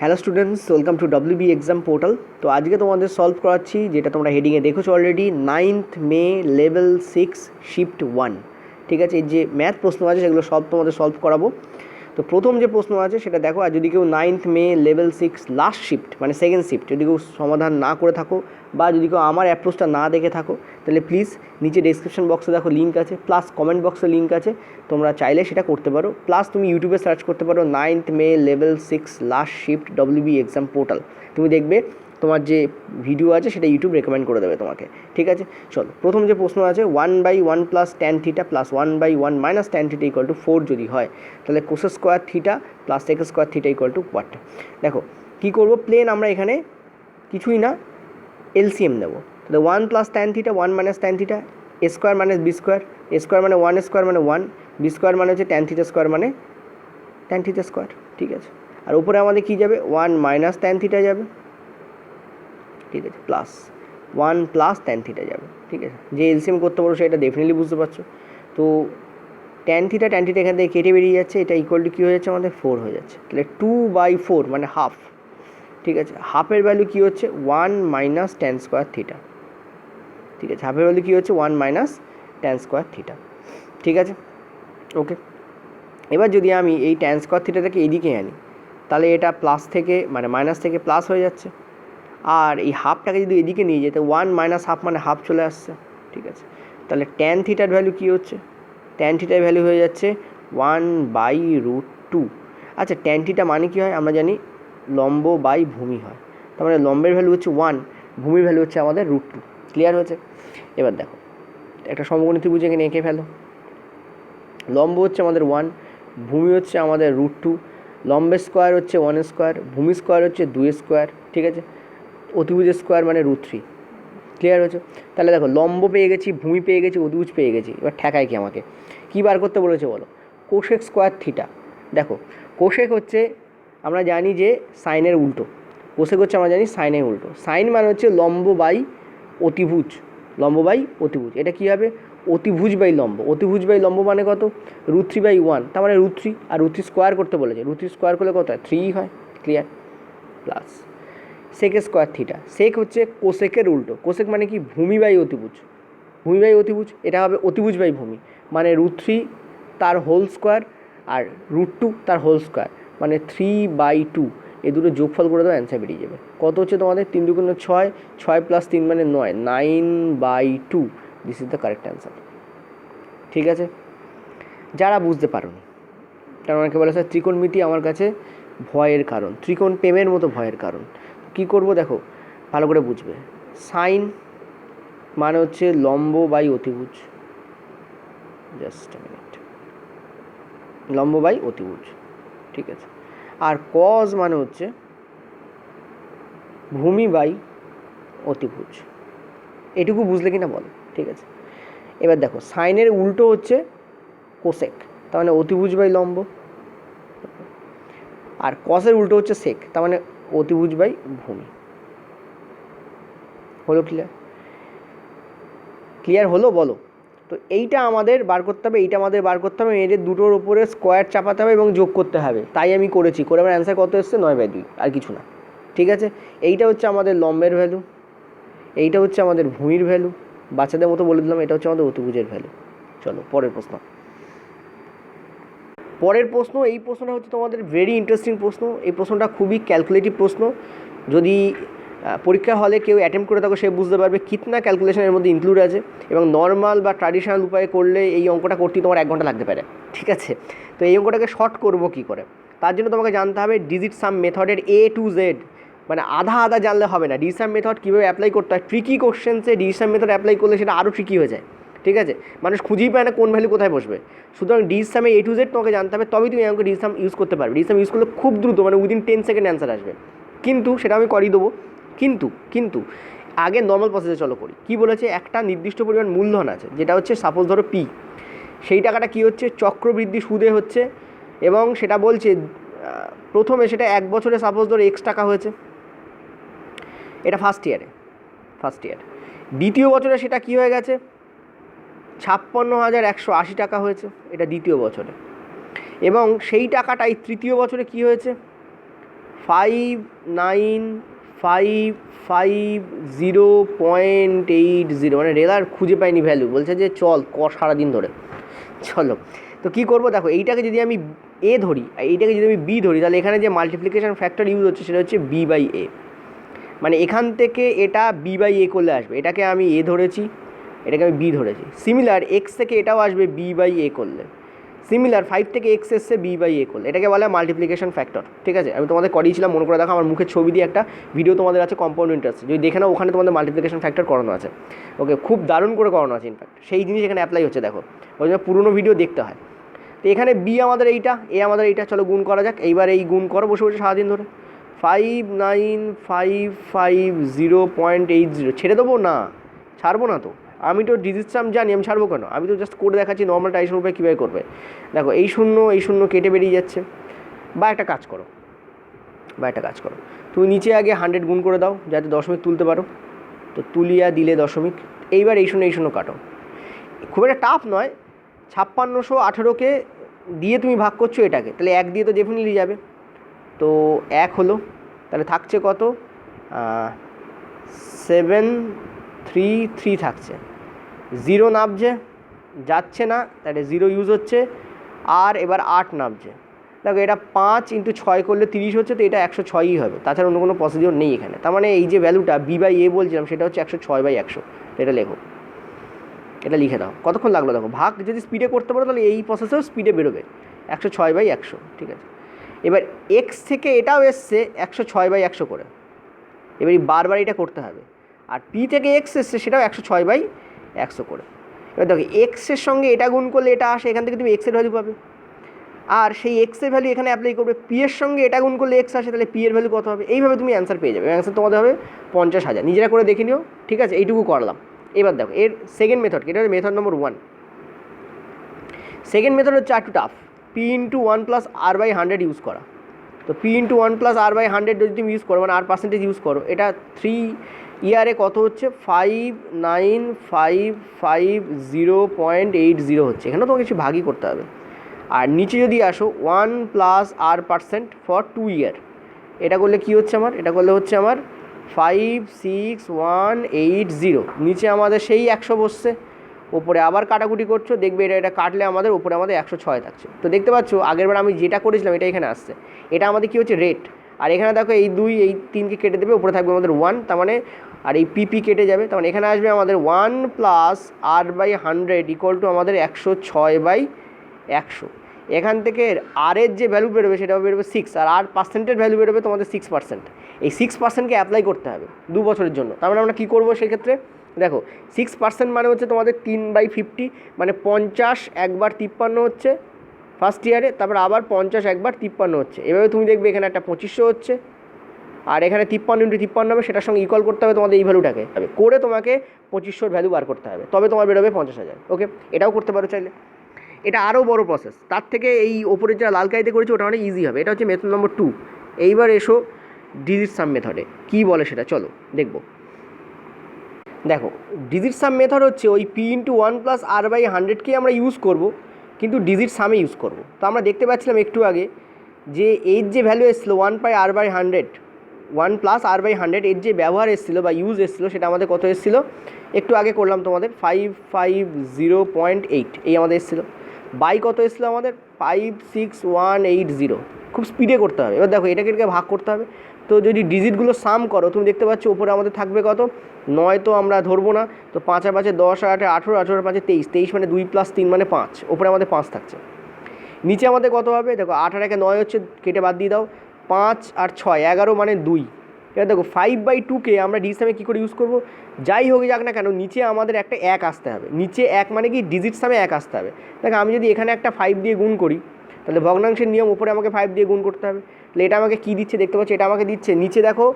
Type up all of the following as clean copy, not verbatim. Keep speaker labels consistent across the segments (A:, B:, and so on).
A: Hello students, welcome to WB exam portal. তো আজকে তোমাদের সলভ করাচ্ছি, যেটা তোমরা হেডিংয়ে দেখেছো already, 9th May level 6 shift 1। ঠিক আছে, এই যে ম্যাথ প্রশ্ন আছে সেগুলো সব তোমাদের সলভ করাবো। তো প্রথম যে প্রশ্ন আছে সেটা দেখো, আর যদি কেউ 9th May level 6 last shift মানে সেকেন্ড শিফট যদি কেউ সমাধান না করে থাকো, বা যদি কেউ আমার অ্যাপ্রোচটা না দেখে থাকো, তাহলে প্লিজ নিচে ডেসক্রিপশন বক্সে দেখো লিঙ্ক আছে, প্লাস কমেন্ট বক্সে লিঙ্ক আছে, তোমরা চাইলে সেটা করতে পারো। প্লাস তুমি ইউটিউবে সার্চ করতে পারো 9th May level 6 last shift WB exam portal. তুমি দেখবে তোমার যে ভিডিও আছে সেটা ইউটিউব রেকমেন্ড করে দেবে তোমাকে। ঠিক আছে, চলো প্রথম যে প্রশ্ন আছে, 1/1 plus tan theta plus 1/1 minus tan theta equal to 4 যদি হয়, তাহলে cos square theta plus sec square theta equal to what. দেখো কী করবো, প্লেন আমরা এখানে কিছুই না, এলসিএম নেব। তাহলে 1 plus tan theta 1 minus tan theta, A square minus B square, A square মানে 1 স্কোয়ার মানে 1, বি স্কোয়ার মানে হচ্ছে ট্যান থিটা স্কোয়ার মানে ট্যান থিটা স্কোয়ার। ঠিক আছে, আর উপরে আমাদের কী যাবে, 1 মাইনাস ট্যান থিটা যাবে। ঠিক আছে, প্লাস 1 প্লাস ট্যান থিটা যাবে। ঠিক আছে, যে এলসিএম করতে পারো সেটা ডেফিনেটলি বুঝতে পারছো। তো ট্যান থিটা এখান থেকে কেটে বেরিয়ে যাচ্ছে, এটা ইকুয়াল টু কী হয়ে যাচ্ছে আমাদের 4 হয়ে যাচ্ছে। তাহলে 2/4 মানে হাফ। ঠিক আছে, হাফের ভ্যালু কী হচ্ছে 1 মাইনাস ট্যান স্কোয়ার থিটা। ঠিক আছে, হাফের ভ্যালু কী হচ্ছে 1 মাইনাস ট্যান স্কোয়ার থিটা। ঠিক আছে, ওকে। এবার যদি আমি এই ট্যান স্কোয়ার থিটাটাকে এদিকে আনি, তাহলে এটা প্লাস থেকে মানে মাইনাস থেকে প্লাস হয়ে যাচ্ছে, আর এই হাফটাকে যদি এদিকে নিয়ে যেতে 1 মাইনাস হাফ মানে হাফ চলে আসছে। ঠিক আছে, তাহলে ট্যান থিটার ভ্যালু কী হচ্ছে, ট্যান থিটার ভ্যালু হয়ে যাচ্ছে 1/√2। আচ্ছা, ট্যান থিটা মানে কী হয় আমরা জানি, লম্ব বাই ভূমি হয়। তার মানে লম্বের ভ্যালু হচ্ছে 1, ভূমির ভ্যালু হচ্ছে আমাদের √2। ক্লিয়ার হয়েছে? এবার দেখো একটা সমকোণী ত্রিভুজ এখানে এঁকে ফেলো। লম্ব হচ্ছে আমাদের 1, ভূমি হচ্ছে আমাদের √2, লম্বের স্কোয়ার হচ্ছে 1 স্কোয়ার, ভূমি স্কোয়ার হচ্ছে 2 স্কোয়ার। ঠিক আছে, অতিভুজের স্কোয়ার মানে √3। ক্লিয়ার হয়েছে? তাহলে দেখো লম্ব পেয়ে গেছি, ভূমি পেয়ে গেছি, অতিভুজ পেয়ে গেছি। এবার ঠেকায় কি আমাকে, কী বার করতে বলেছে বলো? Cosec square theta. দেখো কোসেক হচ্ছে আমরা জানি যে সাইনের উল্টো, কোসেক হচ্ছে আমরা জানি সাইনের উল্টো। সাইন মানে হচ্ছে লম্ব বাই অতিভুজ, লম্ব বাই অতিভুজ। এটা কী হবে, অতিভুজ বাই লম্ব। অতিভুজ বাই লম্ব মানে কত, √3/1, তার মানে √3, আর √3 স্কোয়ার করতে বলেছে, √3 স্কোয়ার করলে কত হয়, 3 হয়। Clear? Plus sec square theta. Sec হচ্ছে কোসেকের উল্টো। কোসেক মানে কি, ভূমি বাই অতিভুজ। ভূমি বাই অতিভুজ, এটা হবে অতিভুজ বাই ভূমি, মানে √3 তার হোল স্কোয়ার আর √2 তার হোল স্কোয়ার, মানে 3/2। এই দুটো যোগফল করে দেওয়া, অ্যান্সার বেরিয়ে যাবে। কত হচ্ছে তোমাদের, 3 × 2 = 6, 6 + 3 মানে 9, 9/2। This is the correct answer. ঠিক আছে, যারা বুঝতে পারোনি, কারণ অনেকে বলে স্যার ত্রিকোণমিতি আমার কাছে ভয়ের কারণ, ত্রিকোণ প্রেমের মতো ভয়ের কারণ। কী করবো দেখো, ভালো করে বুঝবে। সাইন মানে হচ্ছে লম্ব বাই অতিভুজ, জাস্ট মিনিট, লম্ব বাই অতিভুজ। ঠিক আছে, আর কজ মানে হচ্ছে ভূমি বাই অতিভুজ। এটুকু বুঝলে কিনা বলো? ঠিক আছে, এবার দেখো সাইনের উল্টো হচ্ছে কোসেক, তার মানে অতিভুজ বাই লম্ব, আর কসের উল্টো হচ্ছে সেক, তার মানে অতিভুজ বাই ভূমি। হলো ক্লিয়ার? ক্লিয়ার হলো বলো? তো এইটা আমাদের বার করতে হবে, এইটা আমাদের বার করতে হবে, এদের দুটোর উপরে স্কোয়ার চাপাতে হবে এবং যোগ করতে হবে। তাই আমি করেছি, করে আমার অ্যান্সার কত এসছে, 9/2, আর কিছু না। ঠিক আছে, এইটা হচ্ছে আমাদের লম্বের ভ্যালু, এইটা হচ্ছে আমাদের ভূমির ভ্যালু, বাচ্চাদের মতো বলে দিলাম, এটা হচ্ছে আমাদের অতিভুজের ভ্যালু। চলো পরের প্রশ্ন। পরের প্রশ্ন, এই প্রশ্নটা হচ্ছে তোমাদের ভেরি ইন্টারেস্টিং প্রশ্ন। এই প্রশ্নটা খুবই ক্যালকুলেটিভ প্রশ্ন। যদি পরীক্ষা হলে কেউ অ্যাটেম্প করে থাকো, সে বুঝতে পারবে কিতনা ক্যালকুলেশনের মধ্যে ইনক্লুড আছে, এবং নর্মাল বা ট্র্যাডিশনাল উপায়ে করলে এই অঙ্কটা করতেই তোমার 1 ঘন্টা লাগতে পারে। ঠিক আছে, তো এই অঙ্কটাকে শর্ট করবো কী করে, তার জন্য তোমাকে জানতে হবে ডিজিট সাম মেথডের A to Z, মানে আধা আধা জানলে হবে না। ডিজিট সাম মেথড কীভাবে অ্যাপ্লাই করতে হয়, ট্রিকি কোশ্চেন্সে ডিজিট সাম মেথড অ্যাপ্লাই করলে সেটা আরও ট্রিকি হয়ে যায়। ঠিক আছে, মানুষ খুঁজেই পায় না কোন ভ্যালু কোথায় বসবে। সুতরাং digit same A to Z তোমাকে জানতে হবে, তবেই তুমি আমাকে ডিজিট সাম ইউজ করতে পারবে। ডিজিট সাম ইউজ করলে খুব দ্রুত, মানে উইদিন 10 সেকেন্ড অ্যান্সার আসবে। কিন্তু সেটা আমি করিয়ে দেবো, কিন্তু আগে নর্মাল প্রসেসে চলো করি। কি বলেছে, একটা নির্দিষ্ট পরিমাণ মূলধন আছে, যেটা হচ্ছে সাপোজ ধরো P, সেই টাকাটা কি হচ্ছে চক্রবৃদ্ধি সুদে হচ্ছে, এবং সেটা বলছে প্রথমে সেটা 1 বছরে সাপোজ ধরো X টাকা হয়েছে, এটা ফার্স্ট ইয়ার। দ্বিতীয় বছরে সেটা কি হয়ে গেছে, 56,180 টাকা হয়েছে, এটা দ্বিতীয় বছরে। এবং সেই টাকাটাই তৃতীয় বছরে কি হয়েছে, 59,550.80, মানে রেলার খুঁজে পাইনি ভ্যালু, বলছে যে চল সারাদিন ধরে। চলো, তো কী করবো দেখো, এইটাকে যদি আমি এ ধরি, এইটাকে যদি আমি বি ধরি, তাহলে এখানে যে মাল্টিপ্লিকেশন ফ্যাক্টর ইউজ হচ্ছে সেটা হচ্ছে বি বাই এ, মানে এখান থেকে এটা বি বাই এ করলে আসবে। এটাকে আমি এ ধরেছি, এটাকে আমি বি ধরেছি। সিমিলার এক্স থেকে এটাও আসবে বি বাই এ করলে। সিমিলার 5 থেকে এক্স এসছে বি বাই এ করলে, এটাকে বলে মাল্টিপ্লিকেশন ফ্যাক্টর। ঠিক আছে, আমি তোমাদের করিয়েছিলাম, মনে করে দেখো, আমার মুখের ছবি দিয়ে একটা ভিডিও তোমাদের আছে কম্পাউন্ড ইন্টারেস্ট, যদি দেখে নাও ওখানে তোমাদের মাল্টিপ্লিকেশন ফ্যাক্টর করানো আছে। ওকে, খুব দারুণ করে করানো আছে, ইনফ্যাক্ট সেই জিনিস এখানে অ্যাপ্লাই হচ্ছে, দেখো ওই জন্য পুরোনো ভিডিও দেখতে হয়। তো এখানে বি আমাদের এইটা, এ আমাদের এইটা, চলো গুণ করা যাক। এইবার এই গুণ করো বসে বসে সারাদিন ধরে। 59,550.80, ছেড়ে দেবো না, ছাড়বো না তো, আমি তো ডিজিট সাম জানি, আমি ছাড়বো কেন, আমি তো জাস্ট করে দেখাচ্ছি নর্মাল টাইসের উপরে কীভাবে করবে। দেখো এই শূন্য কেটে বেরিয়ে যাচ্ছে। বা একটা কাজ করো, তুমি নিচে আগে 100 গুণ করে দাও যাতে দশমিক তুলতে পারো, তো তুলিয়া দিলে দশমিক। এইবার এই শূন্য কাটো, খুব একটা টাফ নয়। 5618কে দিয়ে তুমি ভাগ করছো এটাকে, তাহলে 1 দিয়ে তো ডেফিনেটলি যাবে, তো 1 হলো। তাহলে থাকছে কত, 733 থাকছে। 0 নামছে, যাচ্ছে না, তাহলে 0 ইউজ হচ্ছে। আর এবার 8 নামছে, দেখো এটা 5 × 6 করলে 30 হচ্ছে, তো এটা 106ই হবে, তাছাড়া অন্য কোনো প্রসিডিওর নেই এখানে। তার মানে এই যে ভ্যালুটা বি বাই এ বলছিলাম সেটা হচ্ছে 106/100। এটা লেখো, এটা লিখে দাও। কতক্ষণ লাগলো দেখো, ভাগ যদি স্পিডে করতে পারো তাহলে এই প্রসেসেও স্পিডে বেরোবে 106/100। ঠিক আছে, এবার এক্স থেকে এটাও এসছে 106/100 করে, এবার বারবার এটা করতে হবে। আর পি থেকে এক্স এসছে সেটাও 106/100 করে। এবার দেখো এক্সের সঙ্গে এটা গুণ করলে এটা আসে, এখান থেকে তুমি এক্সের ভ্যালু পাবে, আর সেই এক্সের ভ্যালু এখানে অ্যাপ্লাই করবে। পি এর সঙ্গে এটা গুণ করলে এক্স আসে, তাহলে পি এর ভ্যালু কত হবে, এইভাবে তুমি অ্যান্সার পেয়ে যাবে। অ্যান্সার তোমাদের হবে 50,000। নিজেরা করে দেখে নিও। ঠিক আছে, এইটুকু করলাম। এবার দেখো এর সেকেন্ড মেথড, এটা হচ্ছে মেথড নম্বর 1। সেকেন্ড মেথড হচ্ছে একটু টাফ, পি × 1 + r/100 ইউজ করা। তো পি × 1 + r/100 যদি তুমি ইউজ করো, মানে আর পার্সেন্টেজ ইউজ করো, এটা 3 ইয়ারে কত হচ্ছে, 59,550.80 হচ্ছে। এখানেও তোমাকে কিছু ভাগই করতে হবে। আর নিচে যদি আসো 1 + r% ফর 2 ইয়ার, এটা করলে কী হচ্ছে আমার, এটা করলে হচ্ছে আমার 56,180। নিচে আমাদের সেই 100 বসছে, ওপরে আবার কাটাকুটি করছো, দেখবে এটা কাটলে আমাদের ওপরে আমাদের 106 থাকছে। তো দেখতে পাচ্ছ আগেরবার আমি যেটা করেছিলাম এটা এখানে আসছে, এটা আমাদের কী হচ্ছে, রেট। আর এখানে দেখো এই 2 এই 3কে কেটে দেবে, ওপরে থাকবে আমাদের 1, তার মানে আর এই পিপি কেটে যাবে, তার মানে এখানে আসবে আমাদের 1 + r/100 = আমাদের 106/100। এখান থেকে আর এর যে ভ্যালু বেরোবে সেটা বেরোবে 6, আর আর পার্সেন্টের ভ্যালু বেরোবে তোমাদের 6%। এই 6%কে অ্যাপ্লাই করতে হবে 2 বছরের জন্য। তার মানে আমরা কী করবো সেক্ষেত্রে, দেখো 6% মানে হচ্ছে তোমাদের 3/50, মানে 50 একবার 53 হচ্ছে ফার্স্ট ইয়ারে, তারপর আবার 50 একবার 53 হচ্ছে। এভাবে তুমি দেখবে এখানে একটা 2500 হচ্ছে, আর এখানে 53 × 53 হবে, সেটার সঙ্গে ইকুয়াল করতে হবে তোমাদের এই ভ্যালুটাকে, করে তোমাকে 2500 ভ্যালু বার করতে হবে, তবে তোমার বেরোবে 50,000। ওকে, এটাও করতে পারো চাইলে। এটা আরও বড় প্রসেস, তার থেকে এই ওপরে যা লাল কালিতে করেছি ওটা অনেক ইজি হবে। এটা হচ্ছে মেথড নম্বর 2। এইবার এসো ডিজিট সাম মেথডে, কী বলে সেটা চলো দেখবো। দেখো ডিজিট সাম মেথড হচ্ছে ওই পি × 1 + r/100কে আমরা ইউজ করব, কিন্তু ডিজিট সামে ইউজ করব। তো আমরা দেখতে পাচ্ছিলাম একটু আগে যে এর যে ভ্যালু এসেছিলো 1/r/100, 1 + r/100, এর যে ব্যবহার এসেছিলো বা ইউজ এসেছিলো সেটা আমাদের কত এসেছিলো, একটু আগে করলাম তোমাদের 550.8, এই আমাদের এসেছিলো। বাই কত এসেছিলো আমাদের 56,180। খুব স্পিডে করতে হবে। এবার দেখো এটাকে ভাগ করতে হবে, তো যদি ডিজিটগুলো সাম করো তুমি দেখতে পাচ্ছ ওপরে আমাদের থাকবে কত, 9 তো আমরা ধরবো না, তো 5 আর 5 10, 8 18, 18 আর 5 23, 23 মানে 2 + 3 মানে 5, ওপরে আমাদের 5 থাকছে। নিচে আমাদের কত হবে, দেখো 8 আর 1 9 হচ্ছে, কেটে বাদ দিয়ে দাও, 5 আর 6 11 মানে 2। এবার দেখো 5/2কে আমরা ডিজিট সামে কী করে ইউজ করবো, যাই হোক যাক না কেন নিচে আমাদের একটা 1 আসতে হবে। নিচে 1 মানে কি, ডিজিট সামে 1 আসতে হবে। দেখো আমি যদি এখানে একটা 5 দিয়ে গুণ করি, তাহলে ভগ্নাংশের নিয়ম, উপরে আমাকে 5 দিয়ে গুণ করতে হবে। তাহলে এটা আমাকে কী দিচ্ছে দেখতে পাচ্ছি, এটা আমাকে দিচ্ছে নিচে দেখো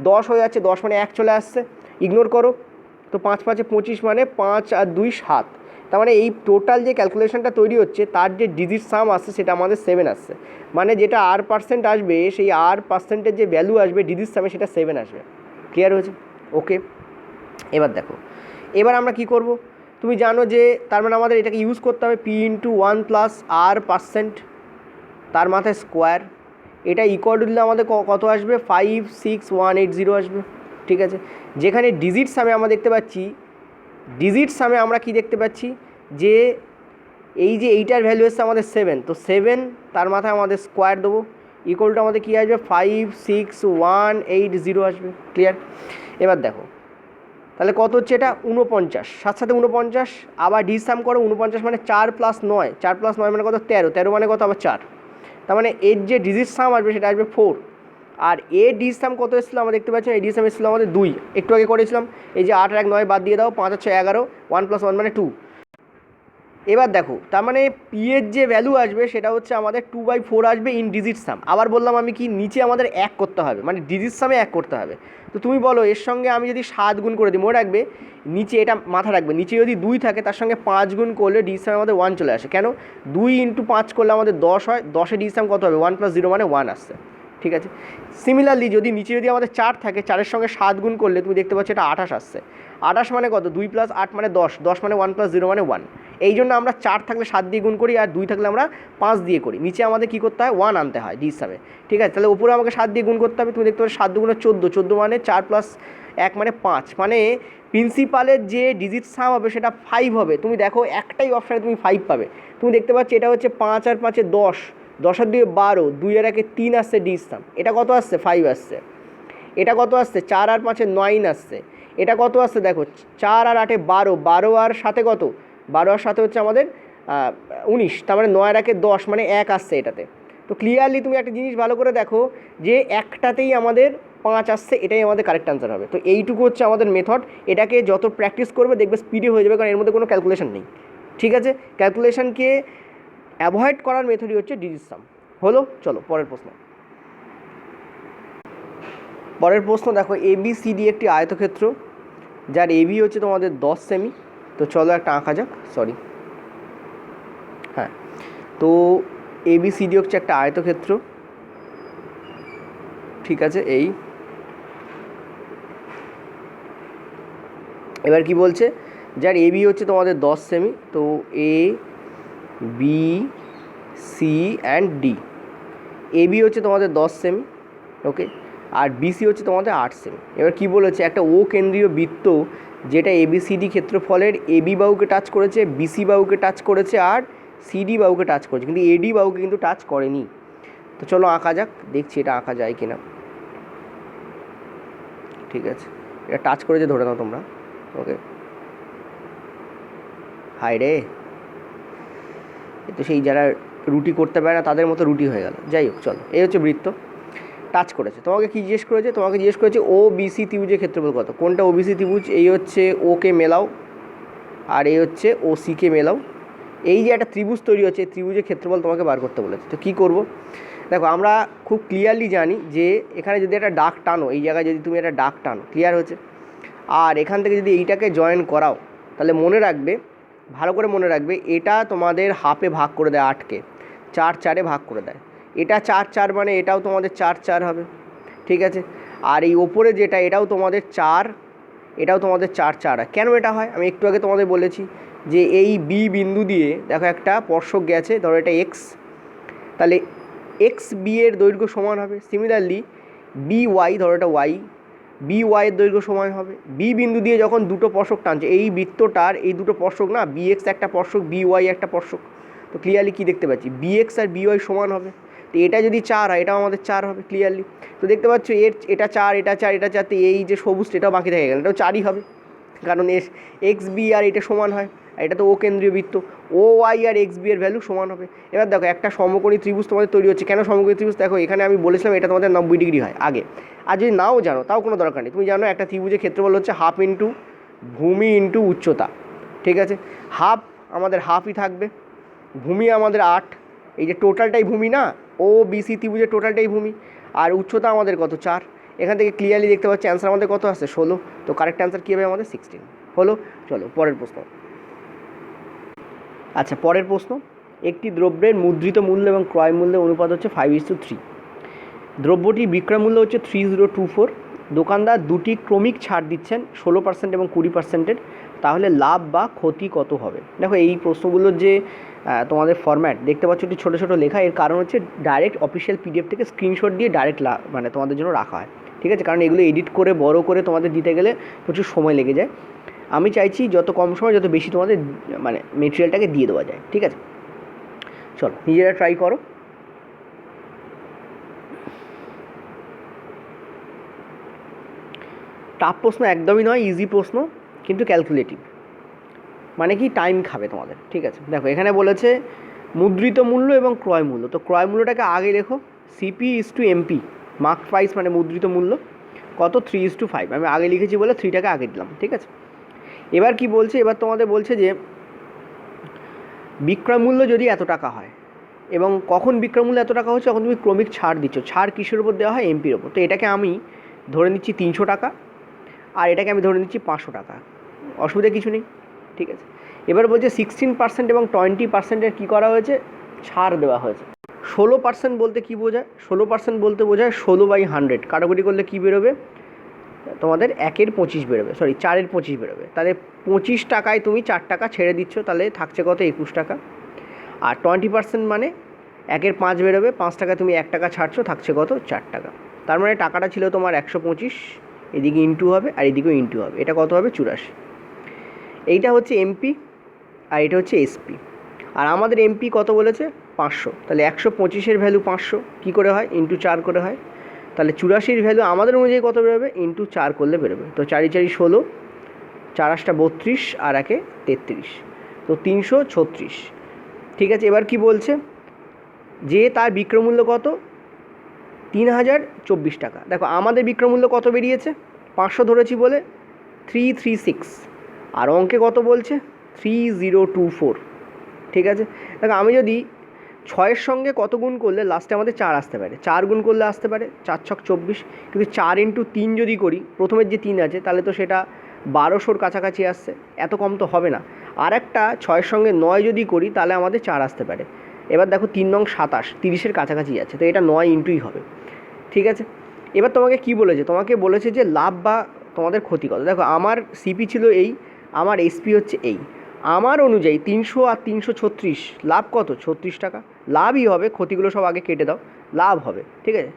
A: 10 হয়ে যাচ্ছে, 10 মানে 1 চলে আসছে, ইগনোর করো, তো 5 5 25 মানে 5 আর 2 7। তার মানে এই টোটাল যে ক্যালকুলেশনটা তৈরি হচ্ছে তার যে ডিজিট সাম আসছে সেটা আমাদের 7 আসছে, মানে যেটা r% আসবে সেই r%-এর যে ভ্যালু আসবে ডিজিট সামে সেটা 7 আসবে। ক্লিয়ার হয়েছে? ওকে, এবার দেখো এবার আমরা কি করব, তুমি জানো যে তার মানে আমাদের এটাকে ইউজ করতে হবে পি × 1 + r%, তার মাথায় স্কোয়ার। এটা ইকুয়াল টু দিলে আমাদের কত আসবে 56180 আসবে। ঠিক আছে, যেখানে ডিজিট সামে আমরা দেখতে পাচ্ছি, ডিজিট সামে আমরা কি দেখতে পাচ্ছি যে এই যে এইটার ভ্যালু এসছে আমাদের 7, তো 7 তার মাথায় আমাদের স্কোয়ার দেবো, ইকুয়াল টু আমাদের কী আসবে 56180 আসবে। ক্লিয়ার? এবার দেখো তাহলে কত হচ্ছে এটা 49, সাথে 49 আবার ডি সাম করো, 49 মানে 4 + 9, 4 + 9 মানে কত 13, 13 মানে কত আবার 4, তার মানে এর যে ডিজিট সাম আসবে সেটা আসবে 4। আর এ ডি সাম কত এসেছিলো আমরা দেখতে পাচ্ছি, এই ডি সাম এসেছিলো আমাদের 2, একটু আগে করেছিলাম। এই যে 8 আর 1 9 বাদ দিয়ে দাও, 5 আর 6 11, 1 + 1 মানে 2। এবার দেখো তার মানে পি এর যে ভ্যালু আসবে সেটা হচ্ছে আমাদের 2/4 আসবে ইন ডিজিট সাম। আবার বললাম আমি কি নিচে আমাদের 1 করতে হবে, মানে ডিজিট সামে 1 করতে হবে। তো তুমি বলো এর সঙ্গে আমি যদি 7 গুণ করে দিই, মনে রাখবে নিচে এটা মাথা রাখবে, নিচে যদি 2 থাকে তার সঙ্গে 5 গুণ করলে ডিজিট সামে আমাদের 1 চলে আসে। কেন? 2 × 5 করলে আমাদের 10 হয়, 10 ডিজিট সাম কত হবে 1 + 0 মানে 1 আসছে। ঠিক আছে, সিমিলারলি যদি নিচে যদি আমাদের 4 থাকে, 4-এর সঙ্গে 7 গুণ করলে তুমি দেখতে পাচ্ছ এটা 28 আসছে। 28 মানে কত 2 + 8 মানে 10, 10 মানে 1 + 0 মানে 1। এই জন্য আমরা 4 থাকলে 7 দিয়ে গুণ করি, আর 2 থাকলে আমরা 5 দিয়ে করি। নিচে আমাদের কী করতে হয় 1 আনতে হয় ডি হিসাবে। ঠিক আছে, তাহলে উপরে আমাকে 7 দিয়ে গুণ করতে হবে। তুমি দেখতে পাচ্ছ 7 × 14, 14 মানে 4 + 1 মানে 5, মানে প্রিন্সিপালের যে ডিজিট সাম হবে সেটা 5 হবে। তুমি দেখো একটাই অপশানে তুমি 5 পাবে। তুমি দেখতে পাচ্ছ এটা হচ্ছে 5 আর 5 10, 10 আর 2 12, 2 আর 1 3 আসছে ডিজিট সাম। এটা কত আসছে 5 আসছে। এটা কত আসছে 4 আর 5 9 আসছে। এটা কত আসছে দেখো 4 আর 8 12, 12 আর 7 কত 12 আর 7 হচ্ছে আমাদের 19, তার মানে 9 আর 1 10 মানে 1 আসছে এটাতে। তো ক্লিয়ারলি তুমি একটা জিনিস ভালো করে দেখো যে একটাতেই আমাদের 5 আসছে, এটাই আমাদের কারেক্ট আনসার হবে। তো এইটুকু হচ্ছে আমাদের মেথড। এটাকে যত প্র্যাকটিস করবে দেখবে স্পিডে হয়ে যাবে, কারণ এর মধ্যে কোনো ক্যালকুলেশন নেই। ঠিক আছে, ক্যালকুলেশনকে অ্যাভয়েড করার মেথডই হচ্ছে ডিজিট সাম। হলো, চলো পরের প্রশ্ন। পরের প্রশ্ন দেখো, ABCD একটি আয়তক্ষেত্র যার এবি হচ্ছে তোমাদের 10 সেমি। তো চলো একটা আঁকা যাক, সরি হ্যাঁ। তো ABCD হচ্ছে একটা আয়তক্ষেত্র। ঠিক আছে, এই এবার কি বলছে, যার এবি হচ্ছে তোমাদের 10 সেমি। তো ABC অ্যান্ড ডি, এবি হচ্ছে তোমাদের 10 সেমি, ওকে, আর বিসি হচ্ছে তোমাদের 8 সেমি। এবার কি বলেছে, একটা ও কেন্দ্রীয় বৃত্ত যেটা ABCD ক্ষেত্রফলের এবি বাহুকে টাচ করেছে, বিসি বাহুকে টাচ করেছে, আর সিডি বাহুকে টাচ করেছে, কিন্তু এডি বাহুকে কিন্তু টাচ করেনি। তো চলো আঁকা যাক, দেখছি এটা আঁকা যায় কিনা। ঠিক আছে, এটা টাচ করেছে ধরে নাও তোমরা, ওকে। হাই রে, তো সেই যারা রুটি করতে পারে না তাদের মতো রুটি হয়ে গেল। যাই হোক চলো, এই হচ্ছে বৃত্ত, টাচ করেছে। তোমাকে কি জিজ্ঞেস করেছে, তোমাকে জিজ্ঞেস করেছে OBC ত্রিভুজের ক্ষেত্রফল কত। কোনটা OBC ত্রিভুজ, এই হচ্ছে ওকে মেলাও আর এই হচ্ছে OCকে মেলাও। এই যে একটা ত্রিভুজ তৈরি হচ্ছে, এই ত্রিভুজের ক্ষেত্রফল তোমাকে বার করতে বলেছে। তো কী করব, দেখো আমরা খুব ক্লিয়ারলি জানি যে এখানে যদি একটা দাগ টানো, এই জায়গায় যদি তুমি একটা দাগ টানো, ক্লিয়ার হচ্ছে, আর এখান থেকে যদি এইটাকে জয়েন করাও, তাহলে মনে রাখবে, ভালো করে মনে রাখবে, এটা তোমাদের হাফে ভাগ করে দেয়, 8কে 4 4-এ ভাগ করে দেয়। এটা 4 4 মানে এটাও তোমাদের 4 4 হবে। ঠিক আছে, আর এই ওপরে যেটা এটাও তোমাদের 4, এটাও তোমাদের 4 4 হয়। কেন এটা হয় আমি একটু আগে তোমাদের বলেছি যে এই বি বিন্দু দিয়ে দেখো একটা স্পর্শক গেছে, ধরো এটা এক্স, তাহলে এক্স বি এর দৈর্ঘ্য সমান হবে। সিমিলারলি বি ওয়াই, ধরো এটা ওয়াই, বি ওয়াইয়ের দৈর্ঘ্য সমান হবে। বি বিন্দু দিয়ে যখন দুটো স্পর্শক টানছে, এই বৃত্তটার এই দুটো স্পর্শক না, বি এক্স একটা স্পর্শক, বি ওয়াই একটা স্পর্শক। তো ক্লিয়ারলি কী দেখতে পাচ্ছি, বি এক্স আর বি ওয়াই সমান হবে। তো এটা যদি 4 হয়, এটাও আমাদের 4 হবে ক্লিয়ারলি। তো দেখতে পাচ্ছ এটা 4, এটা 4, এটা 4, তো এই যে সবুজ এটাও বাকি থেকে গেল, এটাও 4ই হবে, কারণ এক্স বি আর এটা সমান হয়, আর এটা তো ও কেন্দ্রীয় বৃত্ত, ও ওয়াই আর এক্স বি এর ভ্যালু সমান হবে। এবার দেখো একটা সমকোণী ত্রিভুজ তোমাদের তৈরি হচ্ছে। কেন সমকোণী ত্রিভুজ, দেখো এখানে আমি বলেছিলাম এটা তোমাদের 90 ডিগ্রি হয় আগে, আর যদি নাও জানো তাও কোনো দরকার নেই। তুমি জানো একটা ত্রিভুজের ক্ষেত্রফল হচ্ছে হাফ ইন্টু ভূমি ইন্টু উচ্চতা। ঠিক আছে, হাফ আমাদের হাফই থাকবে, ভূমি আমাদের 8, এই যে টোটালটাই ভূমি না, OBC ত্রিভুজের টোটালটাই ভূমি, আর উচ্চতা আমাদের কত 4। এখান থেকে ক্লিয়ারলি দেখতে পাচ্ছি অ্যান্সার আমাদের কত আসছে 16। তো কারেক্ট অ্যান্সার কী হবে আমাদের 16 হলো। চলো পরের প্রশ্ন। আচ্ছা পরের প্রশ্ন, একটি দ্রব্যের মুদ্রিত মূল্য এবং ক্রয় মূল্যের অনুপাত হচ্ছে 5:3। দ্রব্যটির বিক্রয় মূল্য হচ্ছে 3024। দোকানদার দুটি ক্রমিক ছাড় দিচ্ছেন 16% এবং 20%, তাহলে লাভ বা ক্ষতি কত হবে। দেখো এই প্রশ্নগুলোর যে তোমাদের ফরম্যাট দেখতে পাচ্ছ একটু ছোটো ছোটো লেখা, এর কারণ হচ্ছে ডাইরেক্ট অফিসিয়াল পিডিএফ থেকে স্ক্রিনশট দিয়ে ডাইরেক্ট মানে তোমাদের জন্য রাখা হয়, ঠিক আছে? কারণ এগুলো এডিট করে বড় করে তোমাদের দিতে গেলে প্রচুর সময় লেগে যায়। আমি চাইছি যত কম সময় যত বেশি তোমাদের মানে মেটেরিয়ালটাকে দিয়ে দেওয়া যায়, ঠিক আছে? চলো নিজেরা ট্রাই করো। টাফ প্রশ্ন একদমই নয়, ইজি প্রশ্ন, কিন্তু ক্যালকুলেটিভ, মানে কি টাইম খাবে তোমাদের, ঠিক আছে? দেখো এখানে বলেছে মুদ্রিত মূল্য এবং ক্রয় মূল্য, তো ক্রয় মূল্যটাকে আগে লেখো, CP/MP, মার্ক প্রাইস মানে মুদ্রিত মূল্য কত, 3:5, আমি আগে লিখেছি বলে 3টাকে আগে দিলাম, ঠিক আছে? এবার কি বলছে, এবার তোমাদের বলছে যে বিক্রয় মূল্য যদি এত টাকা হয়, এবং কখন বিক্রয় মূল্য এত টাকা হচ্ছে, যখন তুমি ক্রমিক ছাড় দিচ্ছ। ছাড় কিসের উপর দেওয়া হয়, এমপির ওপর। তো এটাকে আমি ধরে নিচ্ছি 300 টাকা, আর এটাকে আমি ধরে নিচ্ছি 500 টাকা, অসুবিধা কিছু নেই, ঠিক আছে? এবার বলছে 16% এবং 20%-এর কী করা হয়েছে, ছাড় দেওয়া হয়েছে। 16% বলতে কী বোঝায়, 16% বলতে বোঝায় 16/100, কাটাকুটি করলে কী বেরোবে তোমাদের 1/25 বেরোবে, সরি 4/25 বেরোবে। তাহলে 25 টাকায় তুমি 4 টাকা ছেড়ে দিচ্ছ, তাহলে থাকছে কত, 21 টাকা। আর 20% মানে 1/5 বেরোবে, 5 টাকা তুমি 1 টাকা ছাড়ছো, থাকছে কত, 4 টাকা। তার মানে টাকাটা ছিল তোমার 125, এদিকে ইন্টু হবে আর এদিকেও ইন্টু হবে, এটা কত হবে, 84। এইটা হচ্ছে এমপি আর এটা হচ্ছে এসপি। আর আমাদের এমপি কত বলেছে, 500, তাহলে 125-এর ভ্যালু 500 কী করে হয়, ইন্টু 4 করে হয়। তাহলে 84-র ভ্যালু আমাদের অনুযায়ী কত বেরোবে, ইন্টু 4 করলে বেরোবে। তো 4×4 16, 4×8 32 আর 1 33, তো 336, ঠিক আছে? এবার কি বলছে যে তার বিক্রয়মূল্য কত, 3024 টাকা। দেখো আমাদের বিক্রয়মূল্য কত বেরিয়েছে, 500 ধরেছি বলে 336, আর অঙ্কে কত বলছে, 3024, ঠিক আছে? দেখো আমি যদি 6-এর সঙ্গে কত গুণ করলে লাস্টে আমাদের 4 আসতে পারে, 4 গুণ করলে আসতে পারে 4×6 24, কিন্তু 4×3 যদি করি, প্রথমের যে 3 আছে তাহলে তো সেটা 1200-র কাছাকাছি আসছে, এত কম তো হবে না। আর একটা 6-এর সঙ্গে 9 যদি করি তাহলে আমাদের 4 আসতে পারে। এবার দেখো 3 নং 27, 30-এর কাছাকাছি আছে, তো এটা 9 ইন্টুই হবে, ঠিক আছে? এবার তোমাকে কি বলেছে, তোমাকে বলেছে যে লাভ বা তোমাদের ক্ষতি কত। দেখো আমার সিপি ছিল এই, আমার এসপি হচ্ছে এই, আমার অনুযায়ী 300 আর 336, লাভ কত, 36 টাকা, লাভই হবে, ক্ষতিগুলো সব আগে কেটে দাও, লাভ হবে, ঠিক আছে?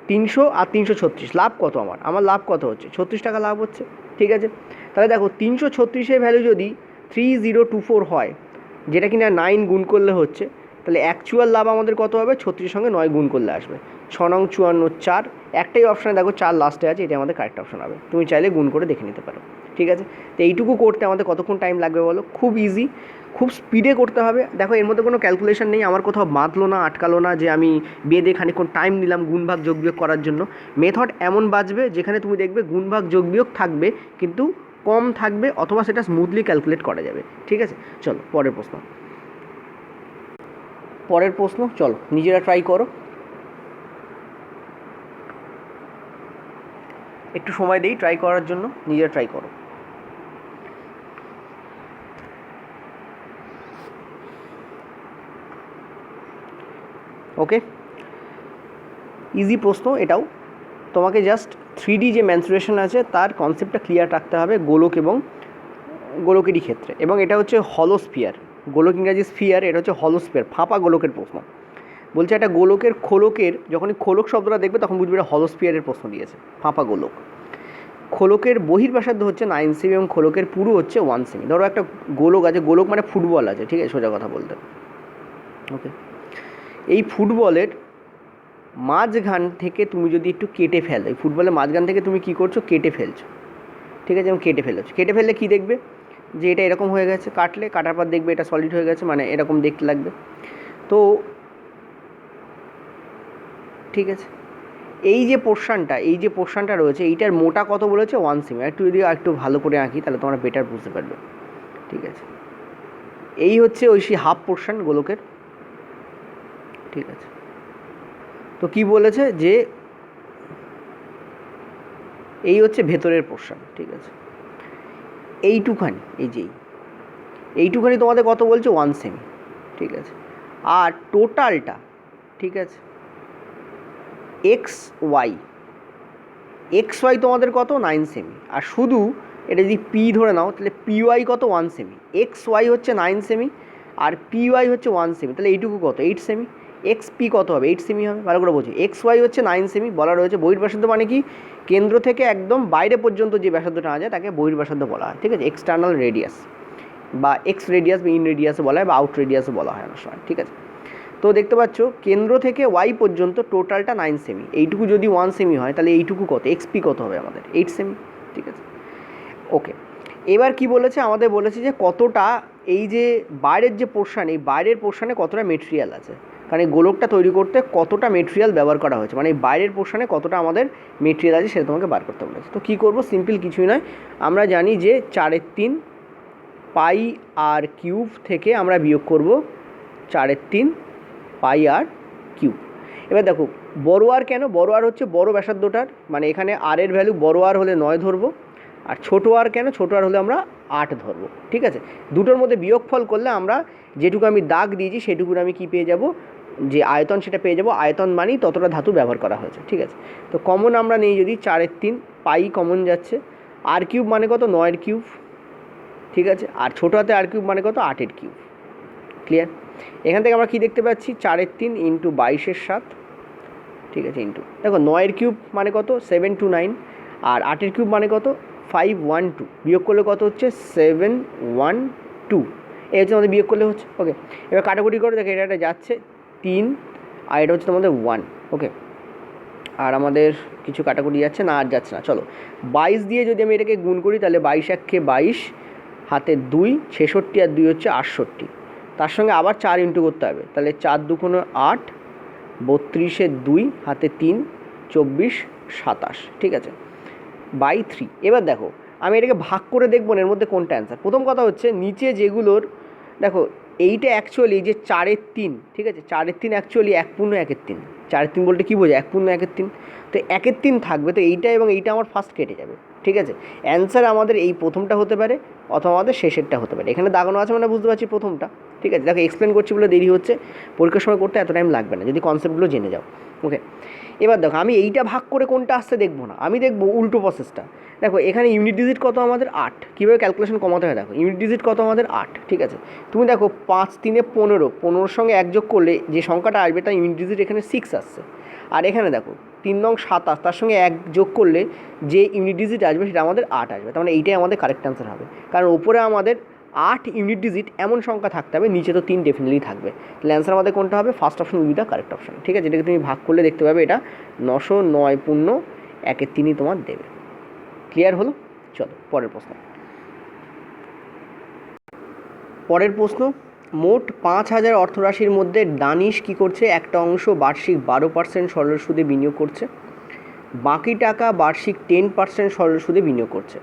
A: 300 আর 336, লাভ কত, আমার লাভ কত হচ্ছে, 36 টাকা লাভ হচ্ছে, ঠিক আছে? তাহলে দেখো 336-এর ভ্যালু যদি 3024 হয়, যেটা কিনা 9 গুণ করলে হচ্ছে, তাহলে অ্যাকচুয়াল লাভ আমাদের কত হবে, 36-এর সঙ্গে 9 গুণ করলে আসবে 6 নং 54, 4, একটাই অপশানে দেখো 4 লাস্টে আছে, এটা আমাদের কারেক্ট অপশান হবে। তুমি চাইলে গুণ করে দেখে নিতে পারো, ঠিক আছে? তো এইটুকু করতে আমাদের কতক্ষণ টাইম লাগবে বলো, খুব ইজি, খুব স্পিডে করতে হবে। দেখো এর মধ্যে কোনো ক্যালকুলেশন নেই, আমার কোথাও বাঁধলো না, আটকালো না যে আমি বেঁধে খানিকক্ষণ টাইম নিলাম গুণভাগ যোগ বিয়োগ করার জন্য। মেথড এমন বাজবে যেখানে তুমি দেখবে গুণভাগ যোগ বিয়োগ থাকবে, কিন্তু কম থাকবে, অথবা সেটা স্মুথলি ক্যালকুলেট করা যাবে, ঠিক আছে? চলো পরের প্রশ্ন, চলো নিজেরা ট্রাই করো, একটু সময় দেই ট্রাই করার জন্য, নিজেরা ট্রাই করো। ওকে, ইজি প্রশ্ন এটাও, তোমাকে জাস্ট 3D যে ম্যানসুরেশন আছে তার কনসেপ্টটা ক্লিয়ার রাখতে হবে গোলক এবং গোলকেরই ক্ষেত্রে। এবং এটা হচ্ছে হলোস্ফিয়ার, গোলক ইংরাজি স্ফিয়ার, এটা হচ্ছে হলোস্ফিয়ার, ফাঁপা গোলকের প্রশ্ন। বলছে একটা গোলকের খোলকের, যখনই খোলক শব্দটা দেখবে তখন বুঝবে এটা হলোস্ফিয়ারের প্রশ্ন দিয়েছে, ফাঁপা গোলক। খোলকের বহির্ব্যাসার্ধ হচ্ছে 9 সেমি এবং খোলকের পুরু হচ্ছে 1 সেমি। ধরো একটা গোলক আছে, গোলক মানে ফুটবল আছে, ঠিক আছে, সোজা কথা বলতে। ওকে, এই ফুটবলের মাঝখান থেকে তুমি যদি একটু কেটে ফেলো, এই ফুটবলের মাঝখান থেকে তুমি কী করছো, কেটে ফেলছো, ঠিক আছে? এবং কেটে ফেললে কী দেখবে, যে এটা এরকম হয়ে গেছে, কাটার পর দেখবে এটা সলিড হয়ে গেছে, মানে এরকম দেখতে লাগবে। তো ঠিক আছে, এই যে পোর্শনটা রয়েছে, এইটার মোটা কত বলেছে, 1 সেমি। একটু ভালো করে আঁকি তাহলে তোমরা বেটার বুঝতে পারবে, ঠিক আছে? এই হচ্ছে ওই সেই হাফ পোর্শন গোলকের, ঠিক আছে? তো কি বলেছে যে এই হচ্ছে ভেতরের পোর্শন, ঠিক আছে? এইটুখানি, এইটুখানি তোমাদের কত বলছে, 1 সেমি, ঠিক আছে? আর টোটালটা, ঠিক আছে, এক্স ওয়াই তোমাদের কত, 9 সেমি। আর শুধু এটা যদি পি ধরে নাও তাহলে পিওয়াই কত, 1 সেমি। এক্স ওয়াই হচ্ছে 9 সেমি আর পিওয়াই হচ্ছে 1 সেমি, তাহলে এইটুকু কত 8 সেমি, এক্স পি কত হবে 8 সেমি হবে। ভালো করে বোঝো, এক্স ওয়াই হচ্ছে 9 সেমি, বলা রয়েছে বহির্ব্যাসার্ধ মানে কি কেন্দ্র থেকে একদম বাইরে পর্যন্ত যে ব্যাসার্ধ টানা যায় তাকে বহির্ব্যাসার্ধ বলা হয়, ঠিক আছে, এক্সটার্নাল রেডিয়াস বা এক্স রেডিয়াস বা ইন রেডিয়াসে বলা হয় বা আউট রেডিয়াসে বলা হয় অনেক সময়, ঠিক আছে। তো দেখতে পাচ্ছ কেন্দ্র থেকে ওয়াই পর্যন্ত টোটালটা 9 সেমি, এইটুকু যদি 1 সেমি হয় তাহলে এইটুকু কত এক্সপি কত হবে আমাদের 8 সেমি, ঠিক আছে। ওকে, এবার কি বলেছে আমাদের, বলেছে যে কতটা এই যে বাইরের যে পোর্শান, এই বাইরের পোর্শানে কতটা মেটেরিয়াল আছে, কারণ এই গোলকটা তৈরি করতে কতটা মেটেরিয়াল ব্যবহার করা হয়েছে, মানে এই বাইরের পোর্শানে কতটা আমাদের মেটেরিয়াল আছে সেটা তোমাকে বার করতে বলেছে। তো কী করবো, সিম্পল কিছুই নয়, আমরা জানি যে 4/3 পাই আর কিউব থেকে আমরা বিয়োগ করব 4/3 পাই আর কিউব। এবার দেখো বড় আর কেন, বড় আর হচ্ছে বড় ব্যাসার্ধটার, মানে এখানে আর এর ভ্যালু বড় আর হলে 9 ধরবো, আর ছোটো আর কেন, ছোটো আর হলে আমরা 8 ধরবো, ঠিক আছে। দুটোর মধ্যে বিয়োগফল করলে আমরা যেটুকু আমি দাগ দিয়েছি সেটুকুর আমি কি পেয়ে যাব, যে আয়তন সেটা পেয়ে যাব, আয়তন মানেই ততটা ধাতু ব্যবহার করা হয়েছে, ঠিক আছে। তো কমন আমরা নেই যদি 4/3 পাই কমন যাচ্ছে, আর কিউব মানে কত 9 কিউব, ঠিক আছে, আর ছোটো হাতে আর কিউব মানে কত 8 কিউব, ক্লিয়ার। এখান থেকে আমরা কি দেখতে পাচ্ছি 4/3 ইন্টু 22/7, ঠিক আছে, ইন্টু দেখো 9 কিউব মানে কত 729, আর 8 কিউব মানে কত 512, বিয়োগ করলে কত হচ্ছে 712, এই হচ্ছে আমাদের বিয়োগ করলে হচ্ছে। ওকে, এবার কাটাকুটি করে দেখো এটা যাচ্ছে 3 আর এটা হচ্ছে তোমাদের 1, ওকে, আর আমাদের কিছু কাটাকুটি যাচ্ছে না, আর যাচ্ছে না। চলো 22 দিয়ে যদি আমি এটাকে গুণ করি তাহলে 22 একে 22, হাতে 2, 66 আর 2 হচ্ছে 68, তার সঙ্গে আবার 4 ইন্টু করতে হবে, তাহলে 4 2 8, 32 2, হাতে 3, 24 27, ঠিক আছে, বাই 3। এবার দেখো আমি এটাকে ভাগ করে দেখবো এর মধ্যে কোনটা অ্যান্সার। প্রথম কথা হচ্ছে নিচে যেগুলোর দেখো এইটা অ্যাকচুয়ালি যে 4/3, ঠিক আছে, 4/3 অ্যাকচুয়ালি 1/1/3, 4/3 বলতে কী বোঝায় 1/1/3, তো 1/3 থাকবে, তো এইটা এবং এইটা আমার ফার্স্ট কেটে যাবে, ঠিক আছে। অ্যান্সার আমাদের এই প্রথমটা হতে পারে অথবা আমাদের শেষেরটা হতে পারে, এখানে দাগানো আছে মানে বুঝতে পারছি প্রথমটা, ঠিক আছে। দেখো এক্সপ্লেন করছি বলে দেরি হচ্ছে, পরীক্ষার সময় করতে এত টাইম লাগবে না যদি কনসেপ্টগুলো জেনে যাও, ওকে। এবার দেখো আমি এইটা ভাগ করে কোনটা আসছে দেখবো না, আমি দেখবো উল্টো প্রসেসটা। দেখো এখানে ইউনিট ডিজিট কত আমাদের 8, কীভাবে ক্যালকুলেশন কমাতে হয় দেখো, ইউনিট ডিজিট কত আমাদের 8, ঠিক আছে। তুমি দেখো 5 3 15, 15 সঙ্গে 1 যোগ করলে যে সংখ্যাটা আসবে তার ইউনিট ডিজিট এখানে 6 আসছে, আর এখানে দেখো 3 নং 27, তার সঙ্গে 1 যোগ করলে যে ইউনিট ডিজিট আসবে সেটা আমাদের 8 আসবে, তার মানে এইটাই আমাদের কারেক্ট অ্যান্সার হবে, কারণ ওপরে আমাদের 8 ইউনিট ডিজিট এমন সংখ্যা থাকতে হবে, নিচে তো 3 ডেফিনেটলি থাকবে, তাহলে অ্যান্সার আমাদের কোনটা হবে, first option will be the correct option, ঠিক আছে। এটাকে তুমি ভাগ করলে দেখতে পাবে এটা 909 পূর্ণ 1/3 তোমার দেবে, ক্লিয়ার হলো। চলো পরের প্রশ্ন। পরের প্রশ্ন, মোট 5000 অর্থরাশির মধ্যে দানিশ কী করছে, একটা অংশ বার্ষিক 12% সরল সুদে বিনিয়োগ করছে, বাকি টাকা বার্ষিক 10% সরল সুদে বিনিয়োগ করছে।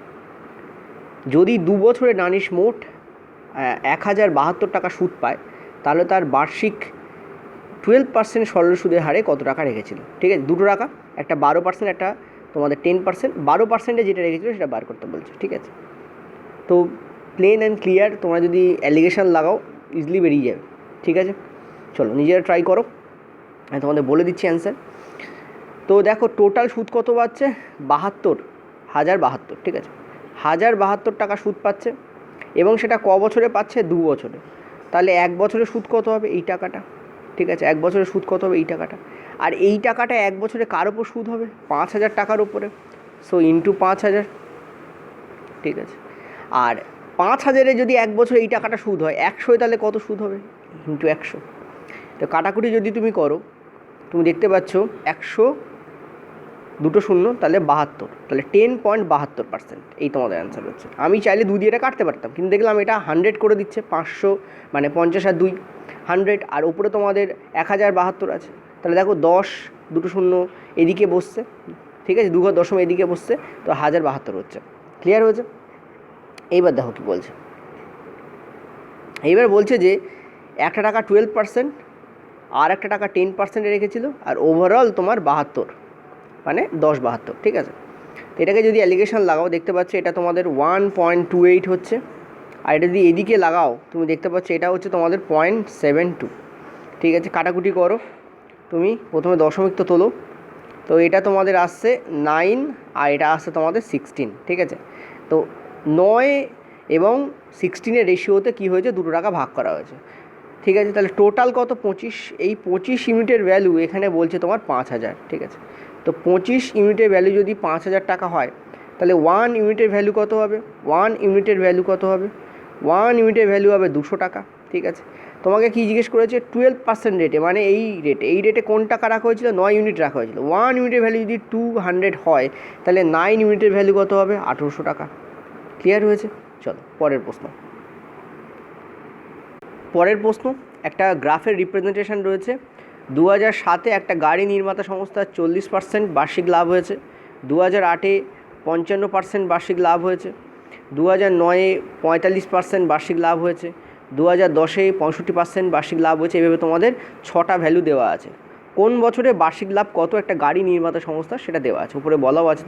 A: যদি 2 বছরে দানিশ মোট 1072 টাকা সুদ পায় তাহলে তার বার্ষিক 12% সরল সুদের হারে কত টাকা রেখেছিল, ঠিক আছে। দুটো টাকা, একটা 12%, একটা তোমাদের 10%, 12%-এ যেটা রেখেছিল সেটা বার করতে বলছে, ঠিক আছে। তো প্লেন অ্যান্ড ক্লিয়ার, তোমরা যদি অ্যালিগেশন লাগাও ইজিলি বেরিয়ে যাবে, ঠিক আছে। চলো নিজেরা ট্রাই করো, আমি তোমাদের বলে দিচ্ছি অ্যান্সার। তো দেখো টোটাল সুদ কত পাচ্ছে 72,072, ঠিক আছে, 1072 টাকা সুদ পাচ্ছে, এবং সেটা ক বছরে পাচ্ছে 2 বছরে, তাহলে 1 বছরে সুদ কত হবে এই টাকাটা, ঠিক আছে, 1 বছরে সুদ কত হবে এই টাকাটা, আর এই টাকাটা 1 বছরে কার ওপর সুদ হবে 5000 টাকার ওপরে, সো ইন্টু 5000, ঠিক আছে। আর 5000-এ যদি 1 বছর এই টাকাটা সুদ হয় 100, তাহলে কত সুদ হবে ইন্টু 100। তো কাটাকুটি যদি তুমি করো তুমি দেখতে পাচ্ছ 100 2 শূন্য তাহলে 72, তাহলে 10.72% এই তোমাদের অ্যান্সার হচ্ছে। আমি চাইলে 2 দিয়ে এটা কাটতে পারতাম, কিন্তু দেখলাম এটা 100 করে দিচ্ছে, 500 মানে 50 আর 2 100, আর উপরে তোমাদের 1072 আছে, তাহলে দেখো 10 2 শূন্য এদিকে বসছে, ঠিক আছে, 2 ঘর দশম এদিকে বসছে, তো 1072 হচ্ছে, ক্লিয়ার হয়েছে। এইবার দেখো কী বলছে, এইবার বলছে যে একটা টাকা 12%, আর একটা টাকা 10% রেখেছিল, আর ওভারঅল তোমার 72 মানে 10/72, ঠিক আছে। তো এটাকে যদি অ্যালিগেশন লাগাও দেখতে পাচ্ছ এটা তোমাদের 1.28 হচ্ছে, আর এটা যদি এদিকে লাগাও তুমি দেখতে পাচ্ছ এটা হচ্ছে তোমাদের 0.72, ঠিক আছে। কাটাকুটি করো, তুমি প্রথমে দশমিক তো তোলো, তো এটা তোমাদের আসছে 9 আর এটা আসছে তোমাদের 16, ঠিক আছে। তো 9 এবং 16-এর রেশিওতে কী হয়েছে 2 টাকা ভাগ করা হয়েছে, ঠিক আছে, তাহলে টোটাল কত 25, এই 25 ইউনিটের ভ্যালু এখানে বলছে তোমার 5000, ঠিক আছে। তো 25 ইউনিটের ভ্যালু যদি 5000 টাকা হয়, তাহলে 1 ইউনিটের ভ্যালু কত হবে? 1 ইউনিটের ভ্যালু কত হবে? 1 ইউনিটের ভ্যালু হবে 200 টাকা, ঠিক আছে। তোমাকে কি জিজ্ঞেস করেছে? 12% রেটে, মানে এই রেটে কোন টাকা রাখা হয়েছিল? 9 ইউনিট রাখা হয়েছিল। 1 ইউনিটের ভ্যালু যদি 200 হয়, তাহলে 9 ইউনিটের ভ্যালু কত হবে? 1800 টাকা। ক্লিয়ার হয়েছে? চলো পরের প্রশ্ন। পরের প্রশ্ন, একটা গ্রাফের রিপ্রেজেন্টেশন রয়েছে। 2007-এ একটা গাড়ি নির্মাতা সংস্থার 40% বার্ষিক লাভ হয়েছে, 2008-এ 55% বার্ষিক লাভ হয়েছে, 2009-এ 45% বার্ষিক লাভ হয়েছে, 2010-এ 65% বার্ষিক লাভ হয়েছে। এভাবে তোমাদের 6টা ভ্যালু দেওয়া আছে। কোন বছরে বার্ষিক লাভ কত একটা গাড়ি নির্মাতা সংস্থা সেটা দেওয়া আছে, উপরে বলাও আছে।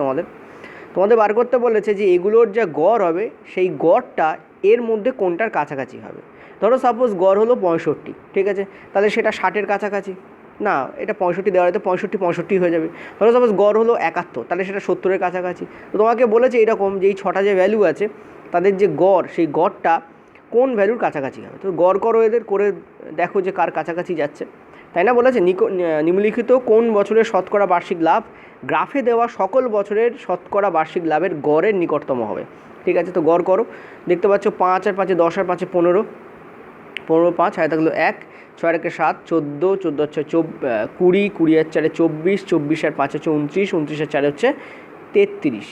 A: তোমাদের বার করতে বলেছে যে এগুলোর যা গড় হবে সেই গড়টা এর মধ্যে কোনটার কাছাকাছি হবে। ধরো সাপোজ গড় হলো 65, ঠিক আছে, তাহলে সেটা 60-এর কাছাকাছি না, এটা 65 দেওয়া হয়তো 65 হয়ে যাবে। ধরো সাপোজ গড় হলো 71, তাহলে সেটা 70-এর কাছাকাছি। তো তোমাকে বলেছে এরকম যে এই 6টা যে ভ্যালু আছে তাদের যে গড়, সেই গড়টা কোন ভ্যালুর কাছাকাছি হবে। তো গড় করো এদের, করে দেখো যে কার কাছাকাছি যাচ্ছে, তাই না? বলেছে নিম্নলিখিত কোন বছরের শতকরা বার্ষিক লাভ গ্রাফে দেওয়া সকল বছরের শতকরা বার্ষিক লাভের গড়ের নিকটতম হবে। ঠিক আছে, তো গড় করো। দেখতে পাচ্ছ 5 আর 5-এ 10 আর 5-এ 15, 15 5 হাতে থাকলো 1, 6 আর 1-এ 7, 14, 14 আর 6 20, 20 আর 4-এ 24, 24 আর 5 হচ্ছে 29, 29 আর 4 হচ্ছে 33,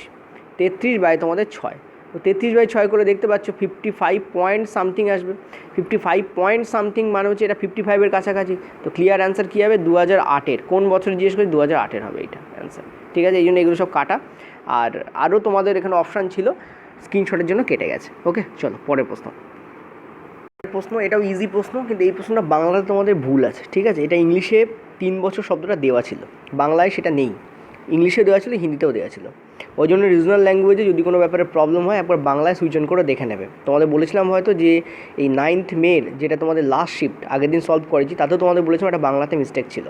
A: 33 বাই তোমাদের 6। তো 33/6 করে দেখতে পাচ্ছ 55 পয়েন্ট সামথিং আসবে। 55 পয়েন্ট সামথিং মানে হচ্ছে এটা 55-এর কাছাকাছি। তো ক্লিয়ার অ্যান্সার কী হবে? 2008-এর। কোন বছর জিজ্ঞেস করি? 2008-এর হবে এইটা অ্যান্সার। ঠিক আছে, এই জন্য এগুলো সব কাটা। আর আরও তোমাদের এখানে অপশান ছিল, স্ক্রিনশটের জন্য কেটে গেছে। ওকে, চলো পরের প্রশ্ন। এটাও ইজি প্রশ্ন, কিন্তু এই প্রশ্নটা বাংলাতে তোমাদের ভুল আছে। ঠিক আছে, এটা ইংলিশে 3 বছর শব্দটা দেওয়া ছিল, বাংলায় সেটা নেই। ইংলিশে দেওয়া ছিল, হিন্দিতেও দেওয়া ছিল। ওই জন্য রিজনাল ল্যাঙ্গুয়েজে যদি কোনো ব্যাপারে প্রবলেম হয় একবার বাংলায় সুইচ অন করে দেখে নেবে। তোমাদের বলেছিলাম হয়তো যে এই 9th মের যেটা তোমাদের লাস্ট শিফট আগের দিন সলভ করেছি, তাতেও তোমাদের বলেছিলাম এটা বাংলাতে মিস্টেক ছিল।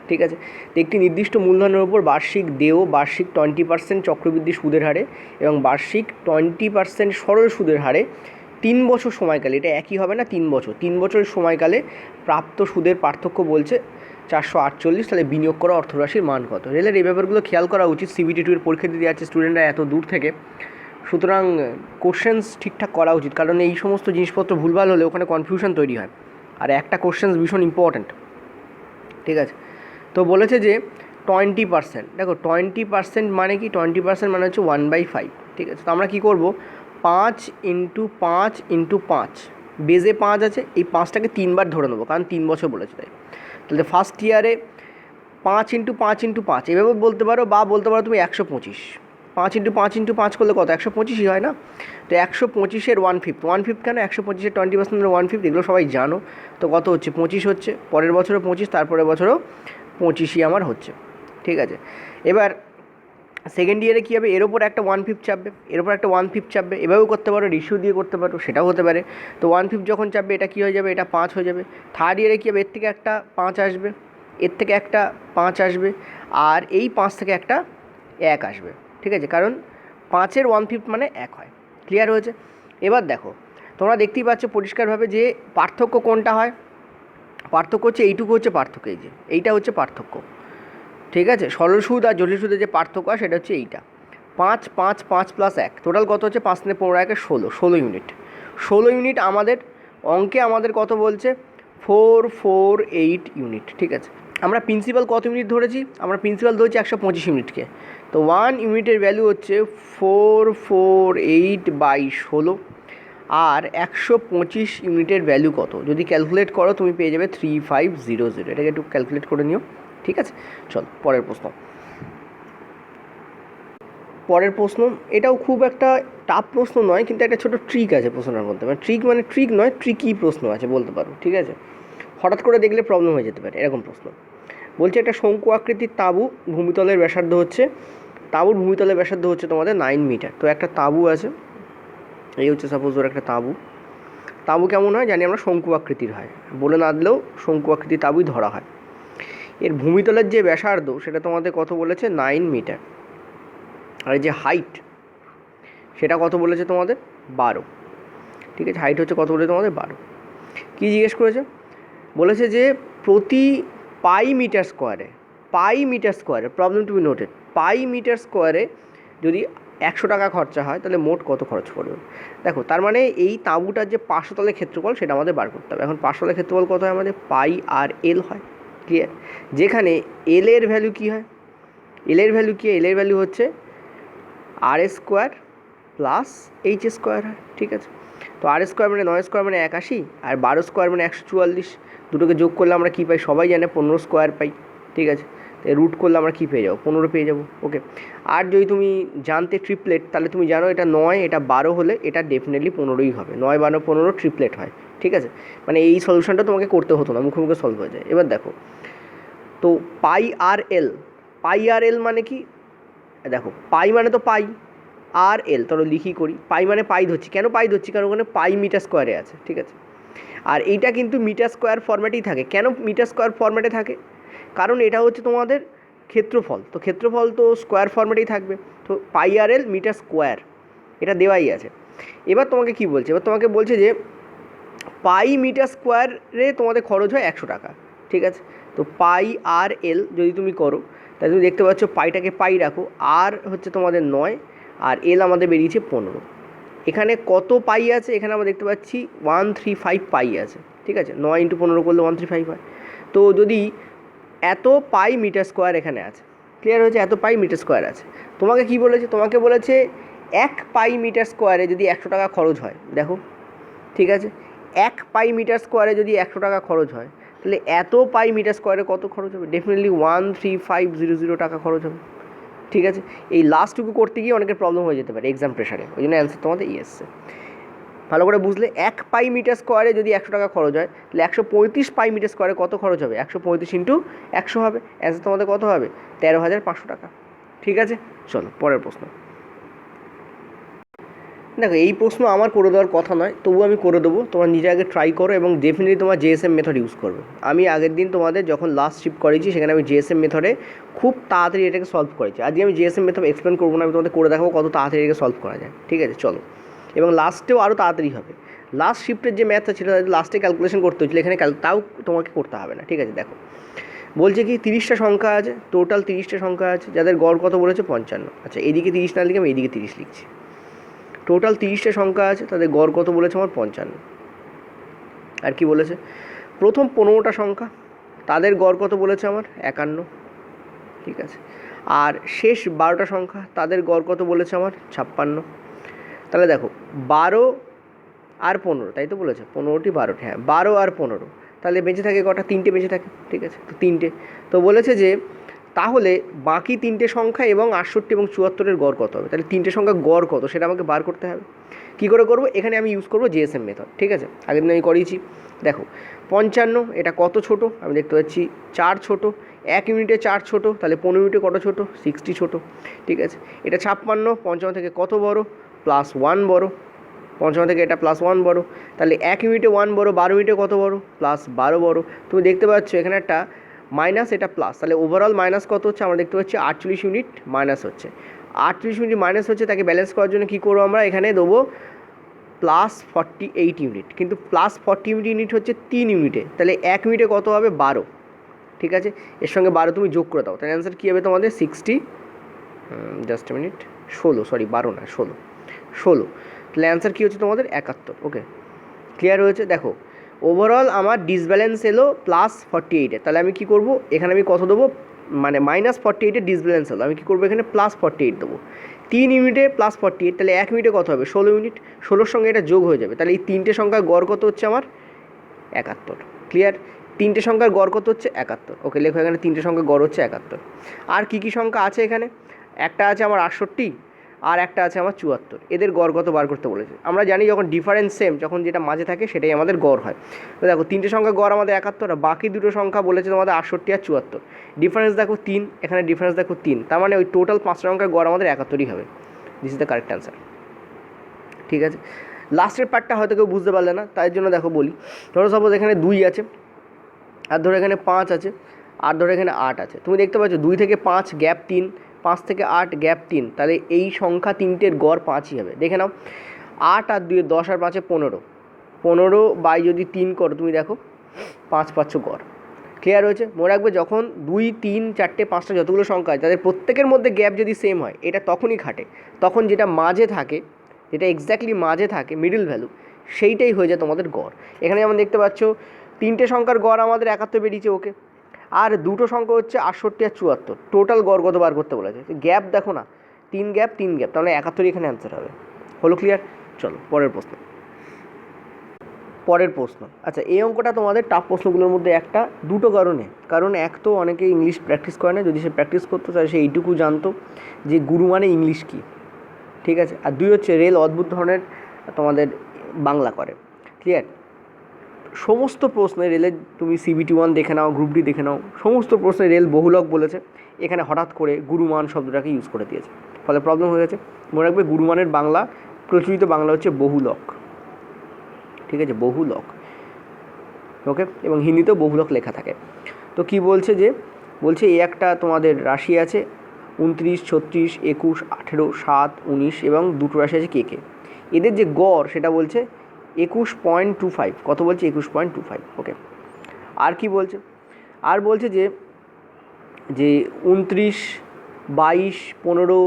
A: ঠিক আছে, তো একটি নির্দিষ্ট মূলধনের উপর বার্ষিক দেয় বার্ষিক 20% চক্রবৃদ্ধি সুদের হারে এবং বার্ষিক 20% সরল সুদের হারে 3 বছর সময়কালে, এটা একই হবে না, 3 বছর, 3 বছরের সময়কালে প্রাপ্ত সুদের পার্থক্য বলছে 448, তাহলে বিনিয়োগ করা অর্থরাশির মান কত? রেলের এই ব্যাপারগুলো খেয়াল করা উচিত। CBT 2 এর পরীক্ষা দিতে যাচ্ছে স্টুডেন্টরা এত দূর থেকে, সুতরাং কোশ্চেন্স ঠিকঠাক করা উচিত, কারণ এই সমস্ত জিনিসপত্র ভুলভাল হলে ওখানে কনফিউশন তৈরি হয়। আর একটা কোশ্চেন্স ভীষণ ইম্পর্ট্যান্ট। ঠিক আছে, তো বলেছে যে 20%, দেখো 20% মানে কি? 20% মানে হচ্ছে 1/5। ঠিক আছে, তো আমরা কী করবো? 5 × 5 × 5, বেজে 5 আছে, এই 5টাকে 3বার ধরে নেবো, কারণ 3 বছর বলেছে তাই। তাহলে ফার্স্ট ইয়ারে 5 × 5 × 5 এভাবে বলতে পারো, বা বলতে পারো তুমি 125। 5 × 5 × 5 করলে কত? 125ই হয় না? তো 125-এর 1/5 কেন? 125-এর 20% 1/5, এগুলো সবাই জানো। তো কত হচ্ছে? 25 হচ্ছে। পরের বছরও 25, তারপরের বছরও 25ই আমার হচ্ছে। ঠিক আছে, এবার সেকেন্ড ইয়ারে কী হবে? এর ওপর একটা 1/5 চাপবে, এর ওপর একটা 1/5 চাপবে। এভাবেও করতে পারো, রেশিও দিয়ে করতে পারো, সেটাও হতে পারে। তো 1/5 যখন চাপবে এটা কী হয়ে যাবে? এটা 5 হয়ে যাবে। থার্ড ইয়ারে কী হবে? এর থেকে একটা 5 আসবে, এর থেকে একটা 5 আসবে, আর এই 5 থেকে একটা 1 আসবে। ঠিক আছে, কারণ 5-এর 1/5 মানে 1 হয়। ক্লিয়ার হয়েছে? এবার দেখো, তোমরা দেখতেই পাচ্ছ পরিষ্কারভাবে যে পার্থক্য কোনটা হয়। পার্থক্য হচ্ছে এইটুকু, হচ্ছে পার্থক্য, এই যে এইটা হচ্ছে পার্থক্য। ঠিক আছে, সরল সুদ আর জটিল সুদের যে পার্থক্য হয় সেটা হচ্ছে এইটা। 5 5 5 + 1, টোটাল কত হচ্ছে? 5 × 15 = 16 ইউনিট। 16 ইউনিট আমাদের অঙ্কে আমাদের কত বলছে? 448 ইউনিট। ঠিক আছে, আমরা প্রিন্সিপাল কত ইউনিট ধরেছি? আমরা প্রিন্সিপাল ধরেছি 125 ইউনিটকে। তো 1 ইউনিটের ভ্যালু হচ্ছে 448/16, আর 125 ইউনিটের ভ্যালু কত? যদি ক্যালকুলেট করো তুমি পেয়ে যাবে 3500। এটাকে একটু ক্যালকুলেট করে নিও। ঠিক আছে, চল পরের প্রশ্ন। এটাও খুব একটা টাফ প্রশ্ন নয়, কিন্তু একটা ছোটো ট্রিক আছে প্রশ্নের মধ্যে, মানে ট্রিক নয়, ট্রিকি প্রশ্ন আছে বলতে পারো। ঠিক আছে, হঠাৎ করে দেখলে প্রবলেম হয়ে যেতে পারে এরকম প্রশ্ন। বলছে একটা শঙ্কু আকৃতির তাঁবু ভূমিতলের ব্যাসার্ধ হচ্ছে, তাঁবুর ভূমিতলের ব্যাসার্ধ হচ্ছে তোমাদের 9 মিটার। তো একটা তাঁবু আছে, এই হচ্ছে সাপোজ ওর একটা তাঁবু কেমন হয় জানি আমরা? শঙ্কু আকৃতির হয়, বলে না দিলেও শঙ্কু আকৃতির তাঁবুই ধরা হয়। এর ভূমিতলের যে ব্যাসার্ধ সেটা তোমাদের কত বলেছে? 9 মিটার। আর এই যে হাইট সেটা কত বলেছে তোমাদের? 12। ঠিক আছে, হাইট হচ্ছে কত বলেছে তোমাদের? 12। কী জিজ্ঞেস করেছে? বলেছে যে প্রতি পাই মিটার স্কোয়ারে problem to be noted, pi metre স্কোয়ারে যদি 100 টাকা খরচা হয় তাহলে মোট কত খরচ পড়বে। দেখো তার মানে এই তাঁবুটার যে 500 তলের ক্ষেত্রফল সেটা আমাদের বার করতে হবে। এখন 500 তলের ক্ষেত্রফল কত হয় আমাদের, পাই আর এল হয়। ক্লিয়ার? যেখানে এল এর ভ্যালু কী হয়, এলের ভ্যালু কী, এলের ভ্যালু হচ্ছে আর স্কোয়ার প্লাস এইচ স্কোয়ার হয়। ঠিক আছে, তো আর স্কোয়ার মানে 9 স্কোয়ার মানে 81, আর 12 স্কোয়ার মানে 144, দুটোকে যোগ করলে আমরা কী পাই সবাই জানে 15 স্কোয়ার পাই। ঠিক আছে, তো রুট করলে আমরা কী পেয়ে যাবো, 15 পেয়ে যাবো। ওকে, আর যদি তুমি জানতে ট্রিপলেট তাহলে তুমি জানো এটা 9 এটা 12 হলে এটা ডেফিনেটলি 15ই হবে, 9 12 15 ট্রিপলেট হয়। ঠিক আছে, মানে এই সলিউশনটা তোমাকে করতে হতো না, মুখে মুখে সলভ হয়ে যায়। এবার দেখো তো পাই আর এল মানে কি, দেখো পাই মানে তো পাই, আর এল ধরো লিখি করি, পাই মানে পাই ধরছি, কেন পাই ধরছি, কারণ ওখানে পাই মিটার স্কোয়ারে আছে। ঠিক আছে, আর এইটা কিন্তু মিটার স্কোয়ার ফরম্যাটেই থাকে। কেন মিটার স্কোয়ার ফরম্যাটে থাকে, কারণ এটা হচ্ছে তোমাদের ক্ষেত্রফল, তো ক্ষেত্রফল তো স্কোয়ার ফরম্যাটেই থাকবে। তো পাই আর এল মিটার স্কোয়ার এটা দেওয়াই আছে। এবার তোমাকে কি বলছে, এবার তোমাকে বলছে যে পাই মিটার স্কোয়ারে তোমাদের খরচ হয় 100 টাকা। ঠিক আছে, তো পাই আর এল যদি তুমি করো তাহলে তুমি দেখতে পাচ্ছ পাইটাকে পাই রাখো, আর হচ্ছে তোমাদের 9 আর এল আমাদের বেরিয়েছে 15। এখানে কত পাই আছে, এখানে আমরা দেখতে পাচ্ছি 135 পাই আছে। ঠিক আছে, 9 × 15 করলে 135 হয়। তো যদি এত পাই মিটার স্কোয়ার এখানে আছে, ক্লিয়ার হয়েছে, এত পাই মিটার স্কোয়ার আছে, তোমাকে কি বলেছে, তোমাকে বলেছে 1 পাই মিটার স্কোয়ারে যদি 100 টাকা খরচ হয়। দেখো ঠিক আছে, 1 পাই মিটার স্কোয়ারে যদি 100 টাকা খরচ হয় তাহলে এত পাই মিটার স্কোয়ারে কত খরচ হবে, ডেফিনেটলি 13500 টাকা খরচ হবে। ঠিক আছে, এই লাস্টটুকু করতে গিয়ে অনেকের প্রবলেম হয়ে যেতে পারে এক্সাম প্রেশারে, ওই জন্য অ্যান্সার তোমাদের ই এসছে। ভালো করে বুঝলে, 1 পাই মিটার স্কোয়ারে যদি 100 টাকা খরচ হয় তাহলে 135 পাই মিটার স্কোয়ারে কত খরচ হবে, 135 × 100 হবে। অ্যান্সার তোমাদের কত হবে, 13,500 টাকা। ঠিক আছে, চলো পরের প্রশ্ন। দেখো এই প্রশ্ন আমার করে দেওয়ার কথা নয়, তবুও আমি করে দেবো, তোমরা নিজে আগে ট্রাই করো এবং ডেফিনেটলি তোমার জিএসএম মেথড ইউজ করবে। আমি আগের দিন তোমাদের যখন লাস্ট শিফট করেছি সেখানে আমি জিএসএম মেথডে খুব তাড়াতাড়ি এটাকে সলভ করেছি। আজকে আমি জিএসএম মেথড এক্সপ্লেন করবো না, আমি তোমাদের করে দেখাবো কত তাড়াতাড়ি এটাকে সলভ করা যায়। ঠিক আছে, চলো, এবং লাস্টেও আরও তাড়াতাড়ি হবে। লাস্ট শিফটের যে ম্যাথটা ছিল লাস্টে ক্যালকুলেশন করতে হচ্ছিলো, এখানে তাও তোমাকে করতে হবে না। ঠিক আছে, দেখো বলছে কি 30টা সংখ্যা আছে, টোটাল 30টা সংখ্যা আছে, যাদের গড় কত বলেছে 55। আচ্ছা এদিকে 30 না লিখে আমি এদিকে 30 লিখছি। টোটাল 30টা সংখ্যা আছে, তাদের গড় কত বলেছে আমার 55। আর কি বলেছে, প্রথম 15টা সংখ্যা তাদের গড় কত বলেছে আমার 51। ঠিক আছে, আর শেষ 12টা সংখ্যা তাদের গড় কত বলেছে আমার 56। তাহলে দেখো 12 আর 15, তাই তো বলেছে 15টি 12টি, হ্যাঁ 12 আর 15, তাহলে বেঁচে থাকে কটা, 3টে বেঁচে থাকে। ঠিক আছে, তো 3টে, তো বলেছে যে তাহলে বাকি 3টে সংখ্যা এবং 68 এবং 74-এর গড় কত হবে। তাহলে 3টে সংখ্যা গড় কত সেটা আমাকে বার করতে হবে। কী করে করবো, এখানে আমি ইউজ করবো জিএসএম মেথড। ঠিক আছে, আগের দিন আমি করিয়েছি। দেখো 55 এটা কত ছোট, আমি দেখতে পাচ্ছি 4 ছোট, 1 ইউনিটে 4 ছোট, তাহলে 15 ইউনিটে কত ছোট, 60 ছোট। ঠিক আছে, এটা 56 55 থেকে কত বড়, +1 বড়, 55 থেকে এটা +1 বড়, তাহলে 1 ইউনিটে 1 বড়, 12 ইউনিটে কত বড়, +12 বড়। তুমি দেখতে পাচ্ছ এখানে একটা মাইনাস, এটা প্লাস, তাহলে ওভারঅল মাইনাস কত হচ্ছে, আমরা দেখতে পাচ্ছি 48 ইউনিট মাইনাস হচ্ছে। 48 ইউনিট মাইনাস হচ্ছে, তাকে ব্যালেন্স করার জন্য কী করবো আমরা, এখানে দেবো +48 ইউনিট, কিন্তু +40 ইউনিট হচ্ছে 3 ইউনিটে, তাহলে 1 ইউনিটে কত হবে 12। ঠিক আছে, এর সঙ্গে 12 তুমি যোগ করে দাও, তাহলে অ্যান্সার কী হবে তোমাদের 60, জাস্ট মিনিট, 16, সরি 12 না 16, তাহলে অ্যান্সার কী হচ্ছে তোমাদের 71। ওকে, ক্লিয়ার হয়েছে। দেখো ওভারঅল আমার ডিসব্যালেন্স এলো +48, তাহলে আমি কী করবো, এখানে আমি কত দেবো, মানে -48 ডিসব্যালেন্স হলো, আমি কী করবো এখানে +48 দেবো। 3 ইউনিটে +48, তাহলে 1 ইউনিটে কত হবে 16 ইউনিট, 16-র সঙ্গে এটা যোগ হয়ে যাবে, তাহলে এই 3টে সংখ্যার গড় কত হচ্ছে আমার 71। ক্লিয়ার, 3টে সংখ্যার গড় কত হচ্ছে 71। ওকে, লেখো এখানে 3টে সংখ্যার গড় হচ্ছে 71। আর কী কী সংখ্যা আছে এখানে, একটা আছে আমার 68 আর একটা আছে আমার 74, এদের গড় কত বার করতে বলেছে। আমরা জানি যখন ডিফারেন্স সেম, যখন যেটা মাঝে থাকে সেটাই আমাদের গড় হয়। তো দেখো 3টে সংখ্যা গড় আমাদের 71, আর বাকি দুটো সংখ্যা বলেছে তোমাদের 68 আর 74, ডিফারেন্স দেখো 3, এখানে ডিফারেন্স দেখো 3, তার মানে ওই টোটাল 5টা সংখ্যার গড় আমাদের 71ই হবে। This is the correct answer. ঠিক আছে, লাস্টের পার্টটা হয়তো কেউ বুঝতে পারলে না, তাই জন্য দেখো বলি। ধরো সাপোজ এখানে 2 আছে, আর ধরো এখানে 5 আছে, আর ধরো এখানে 8 আছে, তুমি দেখতে পাচ্ছ 2 থেকে 5 গ্যাপ 3, 5 থেকে 8 গ্যাপ 3, তাহলে এই সংখ্যা 3টের গড় 5ই হবে। দেখে নাও 8 আর 2 10 আর 5 15, 15 বাই যদি 3 করো তুমি দেখো 5 5 গড়। ক্লিয়ার হয়েছে? মনে রাখবে যখন 2 3 4 5টা যতগুলো সংখ্যা আছে তাদের প্রত্যেকের মধ্যে গ্যাপ যদি সেম হয় এটা তখনই খাটে, তখন যেটা মাঝে থাকে, যেটা এক্স্যাক্টলি মাঝে থাকে মিডল ভ্যালু, সেইটাই হয়ে যায় তোমাদের গড়। এখানে যেমন দেখতে পাচ্ছ 3টে সংখ্যার গড় আমাদের 71 বেরিয়েছে, ওকে, আর দুটো সংখ্যা হচ্ছে 68 আর 74, টোটাল গড় কত বার করতে বলেছে, গ্যাপ দেখো না, 3 গ্যাপ 3 গ্যাপ, তাহলে 71 এখানে অ্যান্সার হবে। হলো ক্লিয়ার? চলো পরের প্রশ্ন। আচ্ছা, এই অঙ্কটা তোমাদের টাফ প্রশ্নগুলোর মধ্যে একটা, দুটো কারণে। কারণ এক তো অনেকে ইংলিশ প্র্যাকটিস করে না, যদি সে প্র্যাকটিস করতো তাহলে সে এইটুকু জানতো যে গুরু মানে ইংলিশ কী, ঠিক আছে, আর দুই হচ্ছে রেল অদ্ভুত ধরনের তোমাদের বাংলা করে। ক্লিয়ার? সমস্ত প্রশ্নে রেলের তুমি CBT 1 দেখে নাও, গ্রুপ ডি দেখে নাও, সমস্ত প্রশ্নে রেল বহুলক বলেছে, এখানে হঠাৎ করে গুরুমান শব্দটাকে ইউজ করে দিয়েছে, ফলে প্রবলেম হয়ে গেছে। মনে রাখবে গুরুমানের বাংলা, প্রচলিত বাংলা হচ্ছে বহুলক, ঠিক আছে, বহুলক, ওকে, এবং হিন্দিতেও বহুলক লেখা থাকে। তো কি বলছে, যে বলছে এই একটা তোমাদের রাশি আছে 29 36 21 18 7 19 এবং দুটো রাশি আছে কে কে, এদের যে গড় সেটা বলছে 21.25, কত বলছে 21.25, ওকে। আর কি বলছে, আর বলছে যে 29 22 15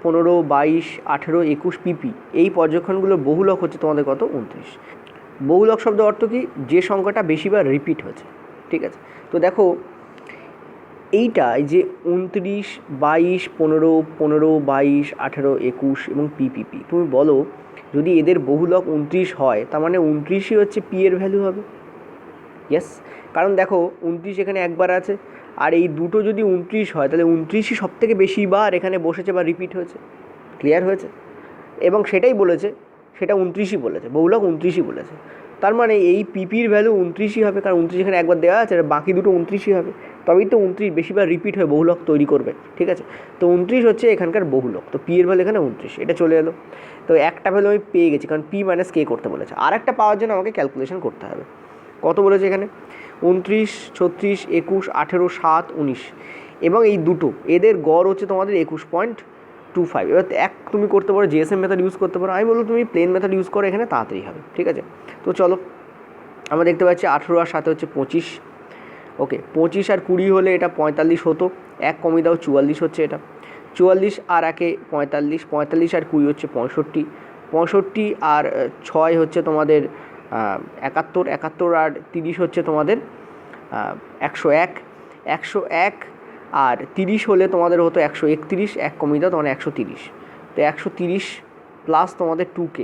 A: 15 22 18 21 পিপি, এই পর্যবেক্ষণগুলোর বহুলক হচ্ছে তোমাদের কত 29। বহুলক শব্দ অর্থ কি, যে সংখ্যাটা বেশিবার রিপিট হয়েছে, ঠিক আছে। তো দেখো এইটা যে 29 22 15 15 22 18 21 এবং পিপিপি, তুমি বলো যদি এদের বহুলক 29 হয় তার মানে 29ই হচ্ছে পি এর ভ্যালু হবে। ইয়েস, কারণ দেখো 29 এখানে একবার আছে, আর এই দুটো যদি 29 হয় তাহলে 29ই সব থেকে বেশিবার এখানে বসেছে বা রিপিট হয়েছে। ক্লিয়ার হয়েছে? এবং সেটাই বলেছে, সেটা 29ই বলেছে, বহুলক 29ই বলেছে, তার মানে এই পিপির ভ্যালু 29ই হবে, কারণ 29 এখানে একবার দেওয়া আছে, আর বাকি দুটো 29ই হবে, তবেই তো 29 বেশিবার রিপিট হয়ে বহুলক তৈরি করবে, ঠিক আছে। তো 29 হচ্ছে এখানকার বহুলক, তো পি এর ভ্যালু এখানে 29, এটা চলে এলো। তো একটা ভ্যালু আমি পেয়ে গেছি, কারণ পি মাইনাস কে করতে বলেছে। আর একটা পাওয়ার জন্য আমাকে ক্যালকুলেশন করতে হবে, কত বলেছে এখানে 29 36 21 18 7 19, এবং এই দুটো এদের গড় হচ্ছে তোমাদের 21.25। এবার এক তুমি করতে পারো জিএসএম মেথড ইউজ করতে পারো, আমি বলবো তুমি প্লেন মেথড ইউজ করো, এখানে তাড়াতাড়ি হবে, ঠিক আছে। তো চলো আমরা দেখতে পাচ্ছি 18 আর 7 হচ্ছে 25, ওকে, 25 আর 20 হলে এটা 45 হতো, এক কমিয়ে দাও 44 হচ্ছে এটা, 44 আর 1 45, 45 আর 20 হচ্ছে 65, 65 আর 6 হচ্ছে তোমাদের 71, 71 আর 30 হচ্ছে তোমাদের 101, 101 আর 30 হলে তোমাদের হতো 131, এক কমিয়ে দাও তোমার 130, তো 130 প্লাস তোমাদের 2k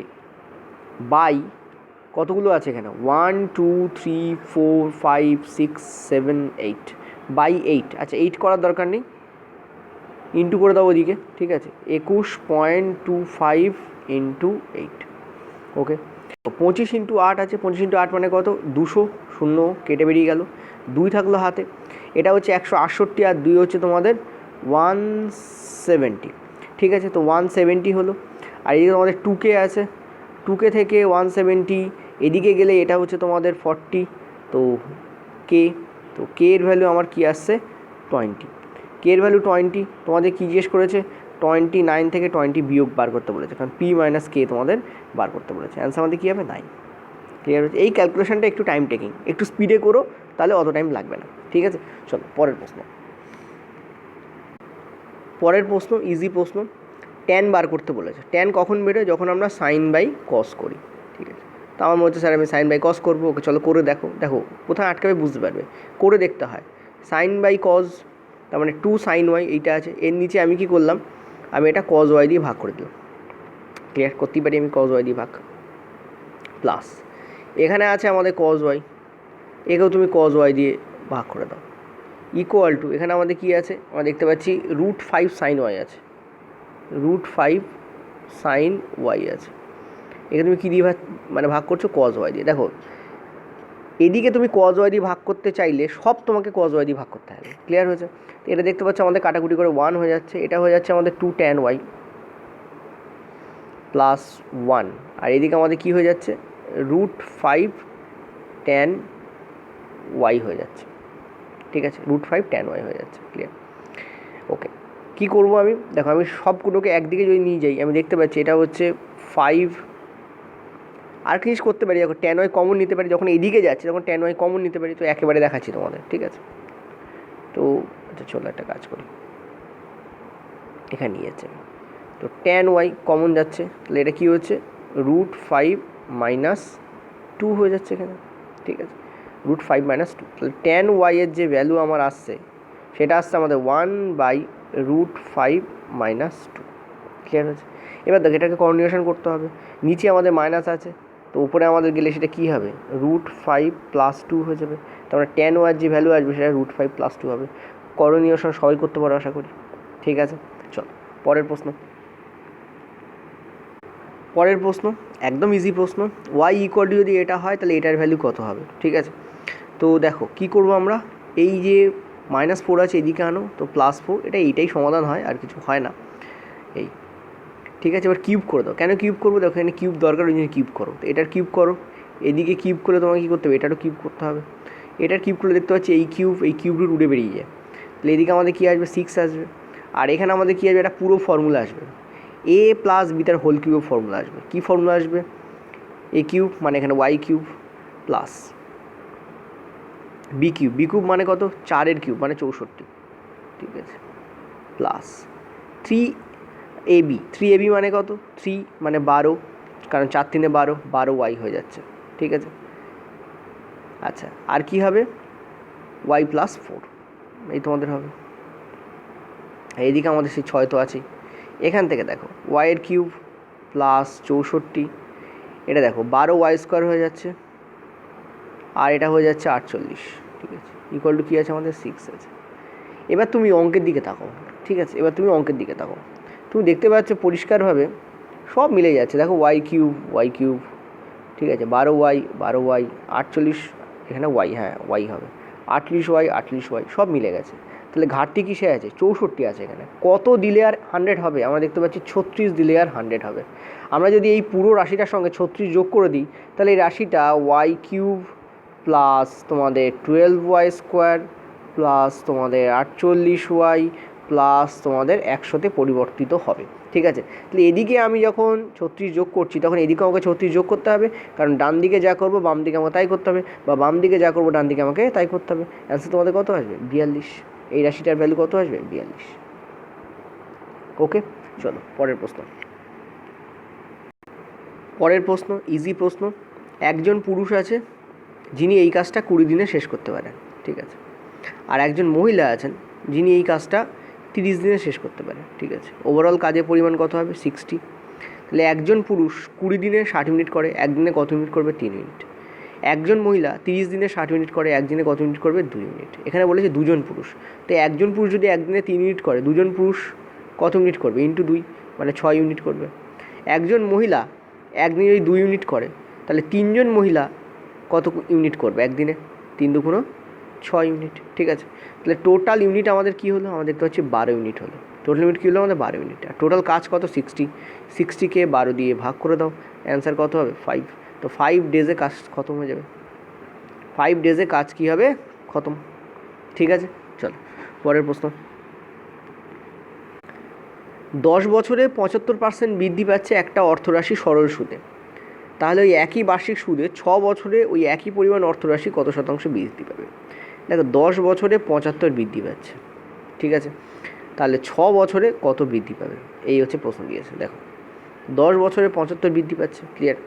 A: বাই কতগুলো আছে এখানে 1 2 3 4 5 6 7 8 বাই 8, আচ্ছা 8 করার দরকার নেই, ইন্টু করে দাও ওদিকে, ঠিক আছে, 21.25 ইন্টু 8, ওকে। 25 ইন্টু 8 আছে, 25 ইন্টু 8 মানে কত 200, শূন্য কেটে বেরিয়ে গেল, 2 থাকলো হাতে, এটা হচ্ছে 168 আর 2 হচ্ছে তোমাদের 170, ঠিক আছে, তো 170 হলো। আর এদিকে তোমাদের 2k আছে, 2k থেকে 170 এদিকে গেলে এটা হচ্ছে তোমাদের 40, তো কে, তো কে এর ভ্যালু আমার কি আসছে 20, কে এর ভ্যালু 20, তোমাদের কী জিজ্ঞেস করেছে 29 থেকে 20 বিয়োগ বার করতে বলেছে, কারণ পি মাইনাস কে তোমাদের বার করতে বলেছে, অ্যান্সার আমাদের কী হবে 9। ক্লিয়ার হচ্ছে? এই ক্যালকুলেশনটা একটু টাইম টেকিং, একটু স্পিডে করো তাহলে অত টাইম লাগবে না, ঠিক আছে। চলো পরের প্রশ্ন, ইজি প্রশ্ন, ট্যান বার করতে বলেছে। ট্যান কখন বেরোয়, যখন আমরা সাইন বাই কস করি, ঠিক আছে। তো আমার মনে হচ্ছে স্যার আমি সাইন বাই কস করবো, ওকে চলো করে দেখো, কোথায় আটকাবে বুঝতে পারবে, করে দেখতে হয়। সাইন বাই কজ তার মানে 2 sin y, এইটা আছে, এর নিচে আমি কি করলাম, আমি এটা কজ ওয়াই দিয়ে ভাগ করে দিলাম, ক্লিয়ার করতেই পারি আমি কজ ওয়াই দিয়ে ভাগ, প্লাস এখানে আছে আমাদের কজ ওয়াই, একেও তুমি কজ ওয়াই দিয়ে ভাগ করে দাও, ইকুয়াল টু এখানে আমাদের কি আছে, আমরা দেখতে পাচ্ছি √5 sin y আছে, √5 sin y আছে, এখানে তুমি কী দিয়ে ভাগ করছো কজ ওয়াই দিয়ে। দেখো এদিকে তুমি কজ ওয়াই দিয়ে ভাগ করতে চাইলে সব তোমাকে কজ ওয়াই দিয়ে ভাগ করতে হবে, ক্লিয়ার হয়েছে। তো এটা দেখতে পাচ্ছ আমাদের কাটাকুটি করে 1 হয়ে যাচ্ছে, এটা হয়ে যাচ্ছে আমাদের 2 tan y প্লাস 1, আর এদিকে আমাদের কী হয়ে যাচ্ছে √5 tan y হয়ে যাচ্ছে, ঠিক আছে, √5 tan y হয়ে যাচ্ছে, ক্লিয়ার, ওকে। কী করবো আমি, দেখো আমি সবগুলোকে একদিকে যদি নিয়ে যাই আমি দেখতে পাচ্ছি এটা হচ্ছে 5 আর জিনিস করতে পারি, যখন ট্যান ওয়াই কমন নিতে পারি, যখন এদিকে যাচ্ছে তখন ট্যান ওয়াই কমন নিতে পারি। তো একেবারে দেখাচ্ছি তোমাদের, ঠিক আছে। তো আচ্ছা চলো একটা কাজ করি, এখানে নিয়ে যাচ্ছে। তো ট্যান ওয়াই কমন যাচ্ছে, তাহলে এটা কী হচ্ছে, √5 - 2 হয়ে যাচ্ছে এখানে, ঠিক আছে। √5 - 2, তাহলে ট্যান ওয়াইয়ের যে ভ্যালু আমার আসছে সেটা আসছে আমাদের 1/√5 - 2। ক্লিয়ার হয়েছে? এবার দেখো এটাকে কন্টিনিউশন করতে হবে, নিচে আমাদের মাইনাস আছে, তো উপরে আমাদের গেলে সেটা কী হবে, √5 + 2 হয়ে যাবে। তারপরে ট্যান ওয়াইয়ের যে ভ্যালু আসবে সেটা √5 + 2 হবে। করণীয়সন সবাই করতে পারো আশা করি, ঠিক আছে। চল পরের প্রশ্ন। পরের প্রশ্ন একদম ইজি প্রশ্ন, ওয়াই ইকুয়াল টু যদি এটা হয় তাহলে এটার ভ্যালু কত হবে, ঠিক আছে। তো দেখো কী করবো আমরা, এই যে -4 আছে এদিকে আনো, তো +4, এইটাই সমাধান হয়, আর কিছু হয় না, এই, ঠিক আছে। এবার কিউব করে দাও, কেন কিউব করবো, দেখো এখানে কিউব দরকার, ওই জন্য কিউব করো। তো এটার কিউব করো, এদিকে কিউব করলে তোমাকে কী করতে হবে, এটারও কিউব করতে হবে। এটার কিউব করলে দেখতে পাচ্ছি এই কিউব রুট উড়ে বেরিয়ে যায়, তাহলে এদিকে আমাদের কী আসবে, 6 আসবে। আর এখানে আমাদের কী আসবে, একটা পুরো ফর্মুলা আসবে, a + b তার হোল কিউবের ফর্মুলা আসবে। কী ফর্মুলা আসবে, a কিউব মানে এখানে y cube plus b cube মানে কত, 4-এর কিউব মানে 64, ঠিক আছে, প্লাস 3ab মানে কত, 3 মানে 12, কারণ 4 3 12y হয়ে যাচ্ছে, ঠিক আছে। আচ্ছা আর কি হবে, y + 4, এই তোমাদের হবে। এইদিকে আমাদের সেই 6 তো আছেই। এখান থেকে দেখো y-এর কিউব প্লাস 64, এটা দেখো 12y² হয়ে যাচ্ছে, আর এটা হয়ে যাচ্ছে 48, ঠিক আছে, ইকুয়াল টু কী আছে আমাদের, 6 আছে। এবার তুমি অঙ্কের দিকে তাকাও, ঠিক আছে, এবার তুমি অঙ্কের দিকে তাকাও, তুমি দেখতে পাচ্ছ পরিষ্কারভাবে সব মিলে যাচ্ছে। দেখো y কিউব, ঠিক আছে, 12y 48, এখানে y, হ্যাঁ y হবে 48y সব মিলে গেছে। তাহলে ঘাটতি কিসে আছে, 64 আছে এখানে। কত দিলে আর 100 হবে, আমরা দেখতে পাচ্ছি 36 দিলে আর 100 হবে। আমরা যদি এই পুরো রাশিটার সঙ্গে 36 যোগ করে দিই, তাহলে এই রাশিটা y³ প্লাস তোমাদের 12y² প্লাস তোমাদের 48y প্লাস তোমাদের 100-তে পরিবর্তিত হবে, ঠিক আছে। তাহলে এদিকে আমি যখন 36 যোগ করছি তখন এদিকে আমাকে 36 যোগ করতে হবে, কারণ ডান দিকে যা করবো বাম দিকে আমাকে তাই করতে হবে, বা বাম দিকে যা করবো ডান দিকে আমাকে তাই করতে হবে। অ্যান্সার তোমাদের কত আসবে, 42। এই রাশিটার ভ্যালু কত আসবে, 42। ওকে, চলো পরের প্রশ্ন। পরের প্রশ্ন ইজি প্রশ্ন, একজন পুরুষ আছে যিনি এই কাজটা 20 দিনে শেষ করতে পারেন, ঠিক আছে। আর একজন মহিলা আছেন যিনি এই কাজটা 30 দিনে শেষ করতে পারে, ঠিক আছে। ওভারঅল কাজের পরিমাণ কত হবে, 60। তাহলে একজন পুরুষ 20 দিনে 60 মিনিট করে, একদিনে কত মিনিট করবে, 3 মিনিট। একজন মহিলা 30 দিনে 60 মিনিট করে, একদিনে কত মিনিট করবে, 2 মিনিট। এখানে বলেছে দুজন পুরুষ, তো একজন পুরুষ যদি একদিনে 3 মিনিট করে, দুজন পুরুষ কত মিনিট করবে, ইন্টু 2 মানে 6 ইউনিট করবে। একজন মহিলা একদিনে যদি 2 ইউনিট করে, তাহলে 3জন মহিলা কত ইউনিট করবে একদিনে, 3 2 6 ইউনিট, ঠিক আছে। তাহলে টোটাল ইউনিট আমাদের কী হলো, আমাদের দেখতে হচ্ছে 12 ইউনিট হলো। টোটাল ইউনিট কী হলো আমাদের, 12 ইউনিট। আর টোটাল কাজ কত, 60কে 12 দিয়ে ভাগ করে দাও, অ্যান্সার কত হবে, 5। তো 5 ডেজে কাজ খতম হয়ে যাবে, 5 ডেজে কাজ কী হবে, খতম, ঠিক আছে। চলো পরের প্রশ্ন। 10 বছরে 75% বৃদ্ধি পাচ্ছে একটা অর্থরাশি সরল সুদে, তাহলে ওই একই বার্ষিক সুদে 6 বছরে ওই একই পরিমাণ অর্থরাশি কত শতাংশ বৃদ্ধি পাবে। দেখো 10 বছরে 75 বৃদ্ধি পাচ্ছে, ঠিক আছে, তাহলে 6 বছরে কত বৃদ্ধি পাবে, এই হচ্ছে প্রশ্ন দিয়েছে। দেখো 10 বছরে 75 বৃদ্ধি পাচ্ছে, ক্লিয়ার।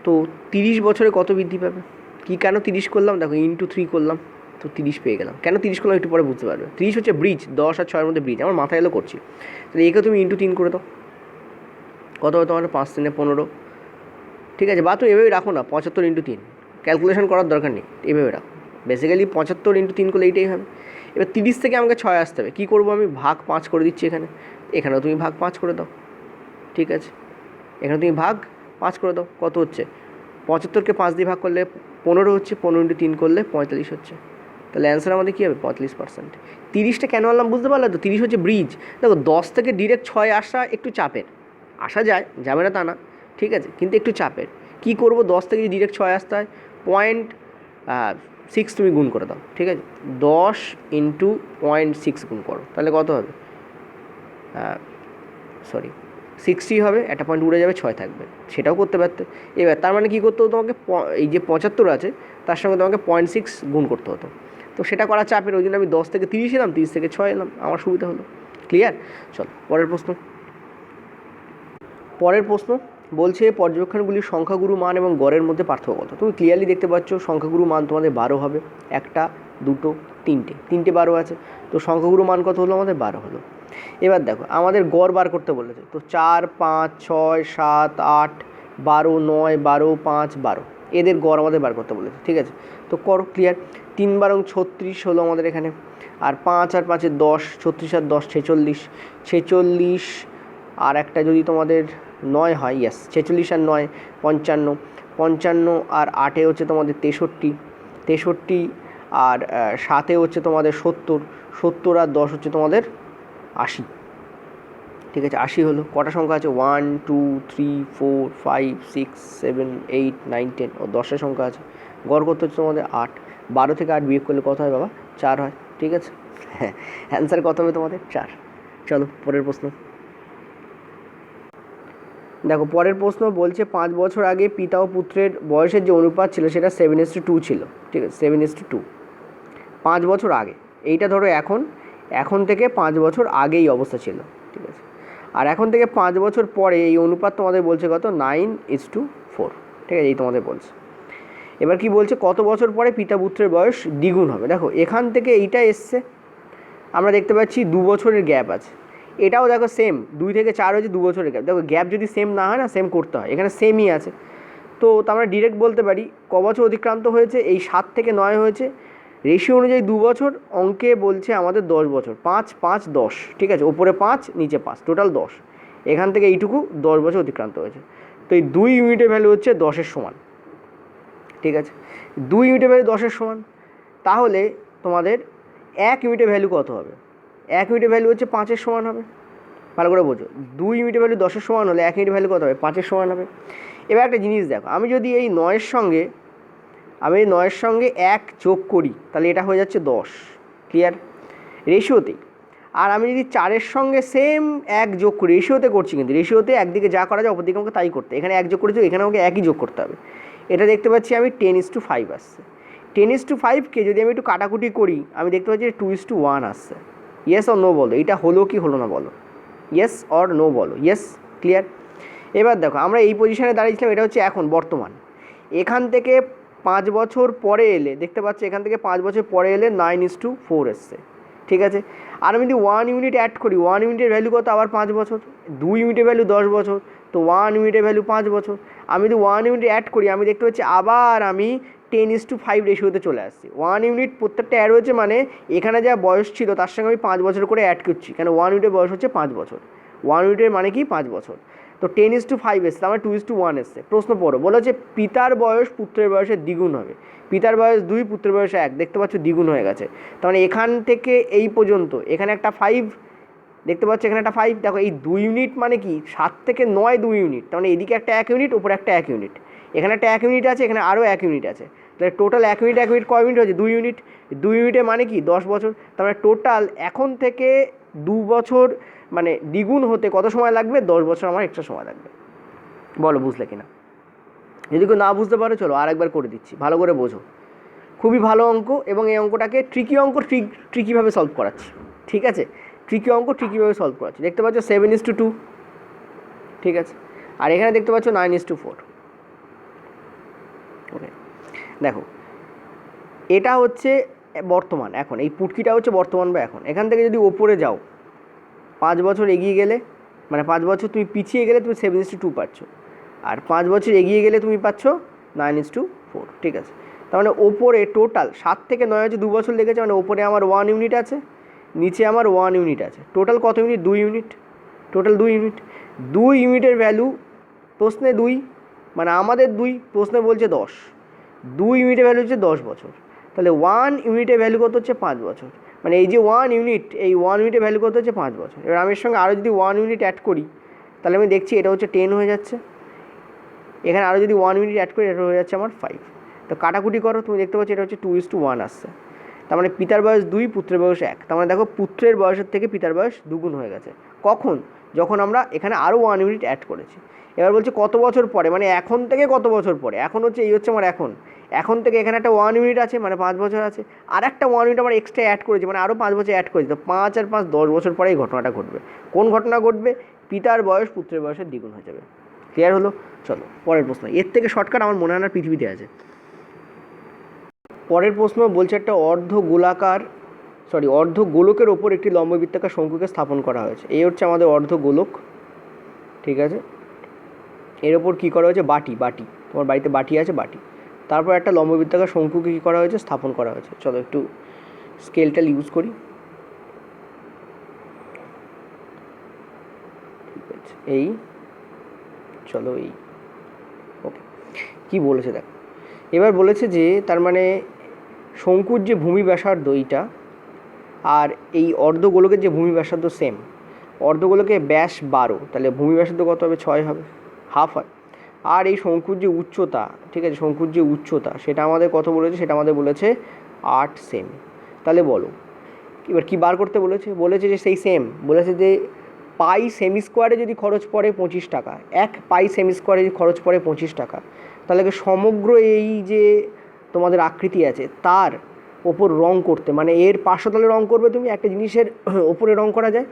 A: তো 30 বছরে কত বৃদ্ধি পাবে, কি কেন 30 করলাম, দেখো ইন্টু 3 করলাম, তো 30 পেয়ে গেলাম। কেন 30 করলাম একটু পরে বুঝতে পারবে। 30 হচ্ছে ব্রিজ, 10 আর 6-এর মধ্যে ব্রিজ, আমার মাথায় এলো করছি। তাহলে একে তুমি ইন্টু 3 করে দাও, কত হবে তোমার, 5 3 15, ঠিক আছে। বা তুমি এভাবেই রাখো না, 75 ইন্টু 3, ক্যালকুলেশন করার দরকার নেই, এভাবে রাখো। বেসিক্যালি 75 ইন্টু 3 করলে এইটাই হবে। এবার 30 থেকে আমাকে 6 আসতে হবে, কী করবো আমি, ভাগ 5 করে দিচ্ছি এখানে, এখানেও তুমি ভাগ 5 করে দাও, ঠিক আছে। এখানে তুমি ভাগ 5 করে দাও, কত হচ্ছে, 75কে 5 দিয়ে ভাগ করলে 15 হচ্ছে, 15 ইন্টু 3 করলে 45 হচ্ছে। তাহলে অ্যান্সার আমাদের কী হবে, 45%। 30টা কেন আনলাম বুঝতে পারলে তো, 30 হচ্ছে ব্রিজ। দেখো 10 থেকে ডিরেক্ট 6 আসা একটু চাপের, আসা যায়, যাবে না তা না, ঠিক আছে, কিন্তু একটু চাপের। কী করবো, 10 থেকে যদি ডিরেক্ট 6 আসতে হয়, 0.6 তুমি গুণ করে দাও, ঠিক আছে। 10 ইন্টু 0.6 গুণ করো, তাহলে কত হবে, 60 হবে, একটা পয়েন্ট উড়ে যাবে, 6 থাকবে, সেটাও করতে পারতে। এবার তার মানে কী করতে হতো তোমাকে, এই যে 75 আছে তার সঙ্গে তোমাকে 0.6 গুণ করতে হতো। তো সেটা করা চাপের, ওই জন্য আমি 10 থেকে 30 এলাম, 30 থেকে 6 এলাম, আমার সুবিধা হলো। ক্লিয়ার? চলো পরের প্রশ্ন। পরের প্রশ্ন বলছে পর্যবেক্ষণগুলির সংখ্যাগুরু মান এবং গড়ের মধ্যে পার্থক্য কত। তুমি ক্লিয়ারলি দেখতে পাচ্ছ সংখ্যাগুরু মান তোমাদের 12 হবে, একটা, দুটো, তিনটে 12 আছে, তো সংখ্যাগুরু মান কত হলো আমাদের? 12 হলো। এবার দেখো আমাদের গড় বার করতে বলেছে, তো 4, 5, 6, 7, 8, 12, 9, 12, 5, 12 এদের গড় আমাদের বার করতে বলেছে। ঠিক আছে, তো করো ক্লিয়ার। 3 বারং 36 হলো আমাদের এখানে, আর 5 আর 5 10, 36 আর 10 46, আর একটা যদি তোমাদের 9 হয়, ইয়েস 46 আর 9 55 আর 8 হচ্ছে তোমাদের 63 আর 7 হচ্ছে তোমাদের 70 আর 10 হচ্ছে তোমাদের 80। ঠিক আছে, 80 হলো। কটা সংখ্যা আছে? 1 2 3 4 5 6 7 8 9 10 ও 10এর সংখ্যা আছে। গড় করতে হচ্ছে তোমাদের 8, 12 থেকে 8 বিয়োগ করলে কত হয় বাবা? 4 হয়। ঠিক আছে, হ্যাঁ, অ্যান্সার কত হবে তোমাদের? 4। চলো পরের প্রশ্ন। দেখো পরের প্রশ্ন বলছে 5 বছর আগে পিতা ও পুত্রের বয়সের যে অনুপাত ছিল সেটা 7:2 ছিল। ঠিক আছে, 7:2 5 বছর আগে। এইটা ধরো এখন থেকে 5 বছর আগে এই অবস্থা ছিল। ঠিক আছে, আর এখন থেকে 5 বছর পরে এই অনুপাত তোমাদের বলছে কত? 9:4। ঠিক আছে, এই তোমাদের বলছে। এবার কি বলছে, কত বছর পরে পিতা পুত্রের বয়স দ্বিগুণ হবে। দেখো এখান থেকে এইটা এসছে, আমরা দেখতে পাচ্ছি 2 বছরের গ্যাপ আছে। এটাও দেখো সেম, 2 থেকে 4 হচ্ছে 2 বছরের গ্যাপ। দেখো গ্যাপ যদি সেম না হয় না, সেম করতে হয়, এখানে সেমই আছে। তো আমরা ডিরেক্ট বলতে পারি ক বছর অতিক্রান্ত হয়েছে, এই 7 থেকে 9 হয়েছে, রেশিও অনুযায়ী 2 বছর, অঙ্কে বলছে আমাদের 10 বছর, 5 5 10। ঠিক আছে, ওপরে 5 নিচে 5, টোটাল 10। এখান থেকে এইটুকু 10 বছর অতিক্রান্ত হয়েছে। তো এই 2 ইউনিটের ভ্যালু হচ্ছে 10-এর সমান। ঠিক আছে, 2 ইউনিটের ভ্যালু 10-এর সমান, তাহলে তোমাদের 1 ইউনিটের ভ্যালু কত হবে? 1 ইউনিটের ভ্যালু হচ্ছে 5-এর সমান হবে। ভালো করে বোঝো, 2 ইউনিটের ভ্যালু 10-এর সমান হলে 1 ইউনিটের ভ্যালু কত হবে? 5-এর সমান হবে। এবার একটা জিনিস দেখো, আমি যদি এই 9-এর সঙ্গে 1 যোগ করি তাহলে এটা হয়ে যাচ্ছে 10। ক্লিয়ার? রেশিওতেই। আর আমি যদি 4-এর সঙ্গে সেম 1 যোগ করি, রেশিওতে করছি, কিন্তু রেশিওতে একদিকে যা করা যায় অপরদিকে আমাকে তাই করতে, এখানে 1 যোগ করেছি, এখানে আমাকে একই যোগ করতে হবে। এটা দেখতে পাচ্ছি আমি 10:5 আসছে। 10:5কে যদি আমি একটু কাটাকুটি করি, আমি দেখতে পাচ্ছি 2:1 আসছে। ইয়েস অর নো বলো, এটা হলো কি হলো না বলো? ইয়েস অর নো বলো। Yes, clear? এবার দেখো আমরা এই পজিশনে দাঁড়িয়েছিলাম, এটা হচ্ছে এখন বর্তমান। এখান থেকে 5 বছর পরে এলে দেখতে পাচ্ছি, এখান থেকে 5 বছর পরে এলে 9:4 এসছে। ঠিক আছে, আর আমি যদি 1 ইউনিট অ্যাড করি, 1 ইউনিটের ভ্যালু কত? আবার 5 বছর। 2 ইউনিটের ভ্যালু 10 বছর, তো 1 ইউনিটের ভ্যালু 5 বছর। আমি যদি 1 ইউনিট অ্যাড করি, আমি দেখতে পাচ্ছি আবার আমি 10:5 রেশিওতে চলে আসছি। 1 ইউনিট প্রত্যেকটা অ্যাড হয়েছে, মানে এখানে যা বয়স ছিল তার সঙ্গে আমি 5 বছর করে অ্যাড করছি, কেন 1 ইউনিটের বয়স হচ্ছে 5 বছর। 1 ইউনিটের মানে কি? 5 বছর। তো 10:5 এসছে, আমার 2:1 এসছে। প্রশ্ন পড়ো, বলো যে পিতার বয়স পুত্রের বয়সের দ্বিগুণ হবে। পিতার বয়স 2, পুত্রের বয়স 1, দেখতে পাচ্ছ দ্বিগুণ হয়ে গেছে। তার মানে এখান থেকে এই পর্যন্ত এখানে একটা 5 দেখতে পাচ্ছ, এখানে একটা 5। দেখো এই 2 ইউনিট মানে কি? 7 থেকে 9 2 ইউনিট, তার মানে এদিকে একটা 1 ইউনিট, ওপরে একটা 1 ইউনিট, এখানে একটা 1 ইউনিট আছে, এখানে আরও 1 ইউনিট আছে। তাহলে টোটাল 1 ইউনিট কয় ইউনিট হচ্ছে? 2 ইউনিট। 2 ইউনিটে মানে কি? 10 বছর। তার মানে টোটাল এখন থেকে 2 বছর মানে দ্বিগুণ হতে কত সময় লাগবে? 10 বছর আমার এক্সট্রা সময় লাগবে। বলো বুঝলে কিনা? যদি কেউ না বুঝতে পারো, চলো আরেকবার করে দিচ্ছি, ভালো করে বোঝো। খুবই ভালো অঙ্ক, এবং এই অঙ্কটাকে ট্রিকি অঙ্ক ট্রিকিভাবে সলভ করাচ্ছি। ঠিক আছে, ট্রিকি অঙ্ক ট্রিকিভাবে সলভ করাচ্ছি। দেখতে পাচ্ছ 7:2। ঠিক আছে, আর এখানে দেখতে পাচ্ছ 9:4। ওকে, দেখো এটা হচ্ছে বর্তমান, এখন এই পুটকিটা হচ্ছে বর্তমান বা এখন। এখান থেকে যদি ওপরে যাও, 5 বছর এগিয়ে গেলে, মানে 5 বছর তুমি পিছিয়ে গেলে তুমি 7:2 পাচ্ছ, আর 5 বছর এগিয়ে গেলে তুমি পাচ্ছ 9:4। ঠিক আছে, তার মানে ওপরে টোটাল 7 থেকে 9 হচ্ছে 2 বছর লেগেছে, মানে ওপরে আমার 1 ইউনিট আছে, নিচে আমার 1 ইউনিট আছে। টোটাল কত ইউনিট? 2 ইউনিট। Total 2 unit. 2 ইউনিটের ভ্যালু প্রশ্নে 2, মানে আমাদের 2, প্রশ্নে বলছে 10। 2 ইউনিটের ভ্যালু হচ্ছে 10 বছর, তাহলে 1 ইউনিটের ভ্যালু কত হচ্ছে? 5 বছর। মানে এই যে 1 ইউনিট, এই 1 ইউনিটের ভ্যালু কত হচ্ছে? 5 বছর। এবার আমি এর সঙ্গে আরও যদি 1 ইউনিট অ্যাড করি, তাহলে আমি দেখছি এটা হচ্ছে 10 হয়ে যাচ্ছে। এখানে আরও যদি 1 ইউনিট অ্যাড করি, এটা হয়ে যাচ্ছে আমার 5। তো কাটাকুটি করো, তুমি দেখতে পাচ্ছ এটা হচ্ছে 2:1 আসছে। তার মানে পিতার বয়স 2, পুত্রের বয়স 1। তার মানে দেখো পুত্রের বয়সের থেকে পিতার বয়স দ্বিগুণ হয়ে গেছে। কখন? যখন আমরা এখানে আরও 1 ইউনিট অ্যাড করেছি। এবার বলছে কত বছর পরে, মানে এখন থেকে কত বছর পরে, এখন হচ্ছে এই হচ্ছে আমার এখন থেকে এখানে একটা 1 ইউনিট আছে, মানে 5 বছর আছে, আর একটা 1 ইউনিট আমার এক্সট্রা অ্যাড করেছি, মানে আরও 5 বছর অ্যাড করেছি। তো 5 আর 5 10 বছর পরে এই ঘটনাটা ঘটবে। কোন ঘটনা ঘটবে? পিতার বয়স পুত্রের বয়সের দ্বিগুণ হয়ে যাবে। ক্লিয়ার হলো? চলো পরের প্রশ্ন। এর থেকে শর্টকাট আমার মনে হয় না পৃথিবীতে আছে। পরের প্রশ্ন বলছে একটা অর্ধ গোলকের ওপর একটি লম্ববৃত্তাকার শঙ্কুকে স্থাপন করা হয়েছে। এই হচ্ছে আমাদের অর্ধ গোলক, ঠিক আছে। এর ওপর কী করা হয়েছে? বাটি, তোমার বাড়িতে বাটি আছে, বাটি। তারপর একটা লম্ববৃত্তাকার শঙ্কুকে কী করা হয়েছে? স্থাপন করা হয়েছে। চলো একটু স্কেলটা ইউজ করি। ঠিক আছে, এই চলো এই ওকে। কী বলেছে দেখো, এবার বলেছে যে তার মানে শঙ্কুর যে ভূমি ব্যাসার্ধ এইটা, আর এই অর্ধগোলকের যে ভূমি ব্যাসার্ধ সেম। অর্ধগোলকের ব্যাস 12, তাহলে ভূমি ব্যাসার্ধ কত হবে? 6 হবে, হাফ হয়। আর এই শঙ্কুর যে উচ্চতা, ঠিক আছে, শঙ্কুর যে উচ্চতা সেটা আমাদের কত বলেছে? সেটা আমাদের বলেছে 8 সেমি। তাহলে বলো এবার কী বার করতে বলেছে? বলেছে যে সেই সেম বলেছে যে পাই সেমি স্কোয়ারে যদি খরচ পড়ে 25 টাকা, 1 পাই সেমি স্কোয়ারে যদি খরচ পড়ে 25 টাকা, তাহলে সমগ্র এই যে তোমাদের আকৃতি আছে তার ওপর রং করতে, মানে এর পার্শ্বতলে রং করবে তুমি, একটা জিনিসের ওপরে রং করা যায়,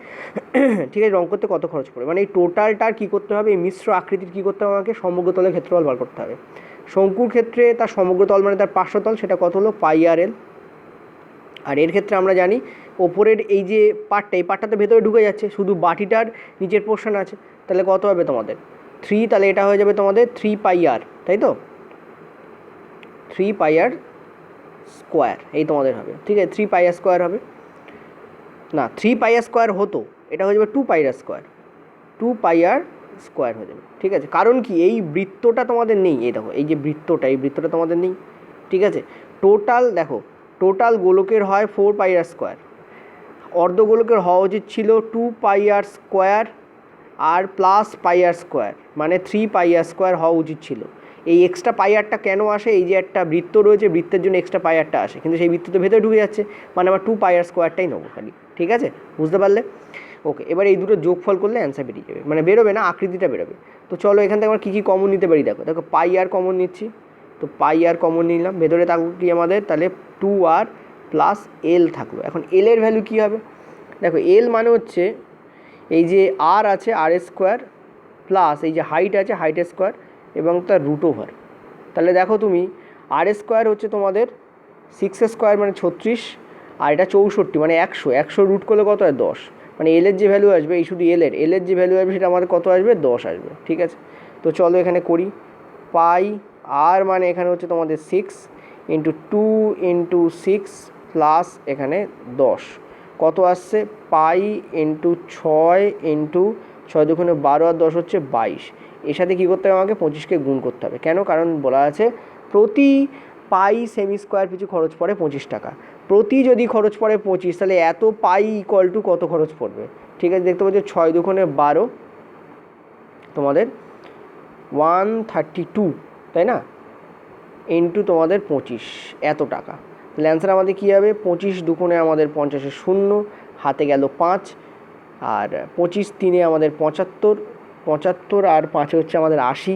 A: ঠিক আছে, রং করতে কত খরচ পড়বে, মানে এই টোটালটার কী করতে হবে? এই মিশ্র আকৃতির কী করতে হবে? আমাকে সমগ্র তলের ক্ষেত্রফল বার করতে হবে। শঙ্কুর ক্ষেত্রে তার সমগ্র তল মানে তার পার্শ্বতল, সেটা কত হলো? পাই আর এল। আর এর ক্ষেত্রে আমরা জানি ওপরের এই যে পার্টটা, এই পার্টটা তো ভেতরে ঢুকে যাচ্ছে, শুধু বাটিটার নিচের পোর্শন আছে, তাহলে কত হবে তোমাদের? 3, তাহলে এটা হয়ে যাবে তোমাদের 3 পাই আর, তাই তো, 3 পাই আর স্কোয়ার এই তোমাদের হবে, ঠিক আছে। 3 পাই আর স্কোয়ার হবে না, 3 পাই আর স্কোয়ার হতো, এটা হয়ে যাবে 2 পাই আর স্কোয়ার, 2 পাই আর স্কোয়ার হয়ে যাবে, ঠিক আছে। কারণ কি এই বৃত্তটা তোমাদের নেই, এই দেখো এই যে বৃত্তটা, এই বৃত্তটা তোমাদের নেই, ঠিক আছে। টোটাল দেখো, টোটাল গোলকের হয় 4 পাই আর স্কোয়ার, অর্ধগোলকের হওয়া উচিত ছিল 2 পাই আর স্কোয়ার আর প্লাস পাই আর স্কোয়ার, মানে 3 পাই আর স্কোয়ার হওয়া উচিত ছিল। এই এক্সট্রা পাই আরটা কেন আসে? এই যে একটা বৃত্ত রয়েছে, বৃত্তের জন্য এক্সট্রা পাই আরটা আসে, কিন্তু সেই বৃত্ত তো ভেতরে ঢুকে যাচ্ছে, মানে আমরা 2 পাই আর স্কোয়ারটাই নেবো খালি, ঠিক আছে, বুঝতে পারলে? ওকে, এবার এই দুটো যোগফল করলে অ্যান্সার বেরিয়ে যাবে, মানে বেরোবে না, আকৃতিটা বেরোবে। তো চলো এখান থেকে আমরা কী কী কমন নিতে পারি, দেখো দেখো পাই আর কমন নিচ্ছি, তো পাই আর কমন নিলাম, ভেতরে থাকলো কি আমাদের? তাহলে 2 আর প্লাস এল থাকলো। এখন এলের ভ্যালু কী হবে? দেখো এল মানে হচ্ছে এই যে আর আছে আর স্কোয়ার প্লাস এই যে হাইট আছে হাইটের স্কোয়ার এবং তার রুট ওভার। তাহলে দেখো তুমি আর স্কোয়ার হচ্ছে তোমাদের 6 স্কোয়ার মানে 36, আর এটা 64 মানে 100 রুট করলে কত হয়? 10, মানে এলের যে ভ্যালু আসবে, এই শুধু এলের যে ভ্যালু আসবে সেটা আমাদের কত আসবে? 10 আসবে, ঠিক আছে। তো চলো এখানে করি, পাই আর মানে এখানে হচ্ছে তোমাদের 6 ইন্টু 2 ইন্টু 6 প্লাস এখানে 10, কত আসছে? পাই ইন্টু 6 ইন্টু 6 দুগুণে 12 আর 10 হচ্ছে 22। এর সাথে কী করতে হবে? আমাকে 25কে গুণ করতে হবে। কেন? কারণ বলা আছে প্রতি পাই সেমি স্কোয়ার পিছু খরচ পড়ে 25 টাকা। প্রতি যদি খরচ পড়ে 25, তাহলে এত পাই ইকুয়াল টু কত খরচ পড়বে? ঠিক আছে, দেখতে পাচ্ছ 6 দুগুণে 12 তোমাদের 132, তাই না, ইন্টু তোমাদের 25, এত টাকা। তাহলে অ্যান্সার আমাদের কী হবে? 25 দুগুণে আমাদের 50 শূন্য, হাতে গেল 5, আর 25 3 আমাদের 75 আর 5 হচ্ছে আমাদের 80।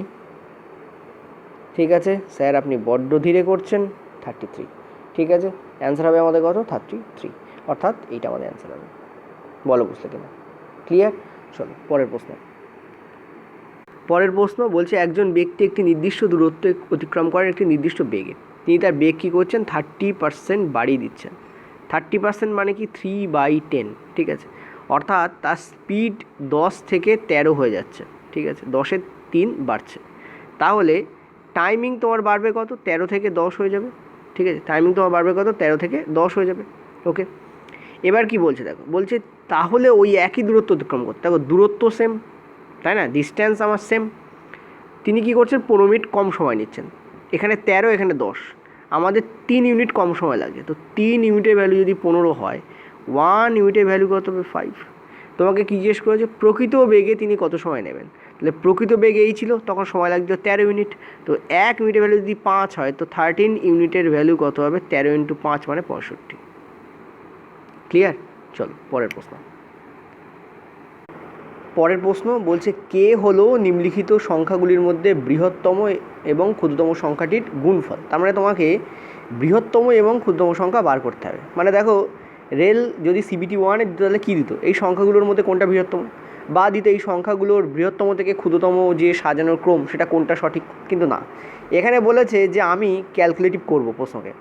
A: ঠিক আছে স্যার, আপনি বড্ড ধীরে করছেন। 33, ঠিক আছে, অ্যান্সার হবে আমাদের কত? 33, অর্থাৎ এইটা আমাদের অ্যান্সার হবে। বলো বুঝলে কিনা? ক্লিয়ার? চলো পরের প্রশ্ন বলছে একজন ব্যক্তি একটি নির্দিষ্ট দূরত্ব অতিক্রম করেন একটি নির্দিষ্ট বেগে। তিনি তার বেগ কী করছেন? 30% বাড়িয়ে দিচ্ছেন। 30% মানে কি? 3/10, ঠিক আছে, অর্থাৎ তার স্পিড 10 থেকে 13 হয়ে যাচ্ছে, ঠিক আছে, 10-এর 3 বাড়ছে। তাহলে টাইমিং তোমার বাড়বে কত? 13 থেকে 10 হয়ে যাবে, ঠিক আছে, টাইমিং তোমার বাড়বে কত? 13 থেকে 10 হয়ে যাবে। ওকে, এবার কি বলছে দেখো, বলছে তাহলে ওই একই দূরত্ব অতিক্রম করতে, দেখো দূরত্ব সেম, তাই না, ডিস্ট্যান্স আমার সেম, তিনি কী করছেন? 15 মিনিট কম সময় নিচ্ছেন। এখানে 13, এখানে 10, আমাদের 3 ইউনিট কম সময় লাগছে। তো 3 ইউনিটের ভ্যালু যদি 15 হয়, 1 ইউনিটের ভ্যালু কত হবে? 5। তোমাকে কী জিজ্ঞেস করেছে? প্রকৃত বেগে তিনি কত সময় নেবেন। তাহলে প্রকৃত বেগ এই ছিল, তখন সময় লাগছে 13 ইউনিট। তো 1 ইউনিটের ভ্যালু যদি 5 হয়, তো 13 ইউনিটের ভ্যালু কত হবে? 13 ইন্টু 5 মানে 65। ক্লিয়ার? চলো পরের প্রশ্ন। পরের প্রশ্ন বলছে কে হলো নিম্নলিখিত সংখ্যাগুলির মধ্যে বৃহত্তম এবং ক্ষুদ্রতম সংখ্যাটির গুণফল। তার মানে তোমাকে বৃহত্তম এবং ক্ষুদ্রতম সংখ্যা বার করতে হবে। মানে দেখো রেল যদি সিবিটি 1-এ দিত তাহলে কী দিত, এই সংখ্যাগুলোর মধ্যে কোনটা বৃহত্তম, বা দিত এই সংখ্যাগুলোর বৃহত্তম থেকে ক্ষুদ্রতম যে সাজানোর ক্রম সেটা কোনটা সঠিক। কিন্তু না, এখানে বলেছে যে আমি ক্যালকুলেটিভ করব প্রশ্নকে।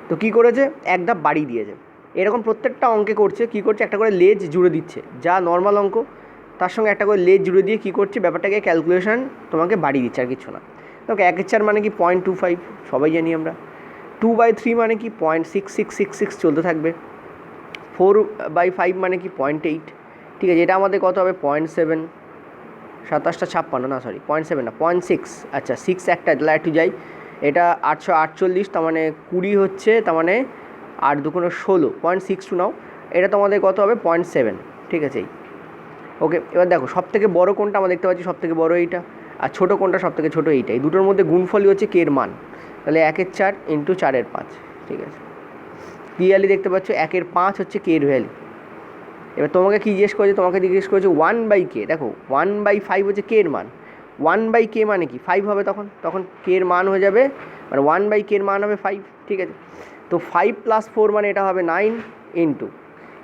A: তো কী করেছে, এক ধাপ বাড়িয়ে দিয়েছে। এরকম প্রত্যেকটা অঙ্কে করছে, কী করছে, একটা করে লেজ জুড়ে দিচ্ছে, যা নর্মাল অঙ্ক তার সঙ্গে একটা করে লেজ জুড়ে দিয়ে কী করছে, ব্যাপারটাকে ক্যালকুলেশন তোমাকে বাড়িয়ে দিচ্ছে, আর কিছু না। দেখো 1/4 মানে কি 0.25, সবাই জানি আমরা। 2/3 মানে কি 0.6666 চলতে থাকবে। 4/5 মানে কি 0.8, ঠিক আছে। এটা আমাদের কত হবে 0.7, 27টা 56 না, সরি 0.7 না 0.6, আচ্ছা 6 একটা তাহলে একটু যাই, এটা 848, তার মানে 20 হচ্ছে, তার মানে 8 দুগুণে 16, 0.62 নাও, এটা তোমাদের কত হবে 0.7, ঠিক আছে। ওকে, এবার দেখো সবথেকে বড় কোনটা আমরা দেখতে পাচ্ছি, সবথেকে বড় এইটা, আর ছোটো কোনটা, সবথেকে ছোটো এইটা। এই দুটোর মধ্যে গুণফলই হচ্ছে কে এর মান, তাহলে 1/4 × 4/5, ঠিক আছে। ক্লিয়ারলি দেখতে পাচ্ছ 1/5 হচ্ছে কে এর ভ্যালু। এবার তোমাকে কী জিজ্ঞেস করেছে, তোমাকে জিজ্ঞেস করেছে 1/k, দেখো 1/5 হচ্ছে কে এর মান, 1/k মানে কি 5 হবে, তখন কে এর মান হয়ে যাবে, মানে 1/k এর মান হবে 5, ঠিক আছে। তো 5 + 4 মানে এটা হবে 9, ইন্টু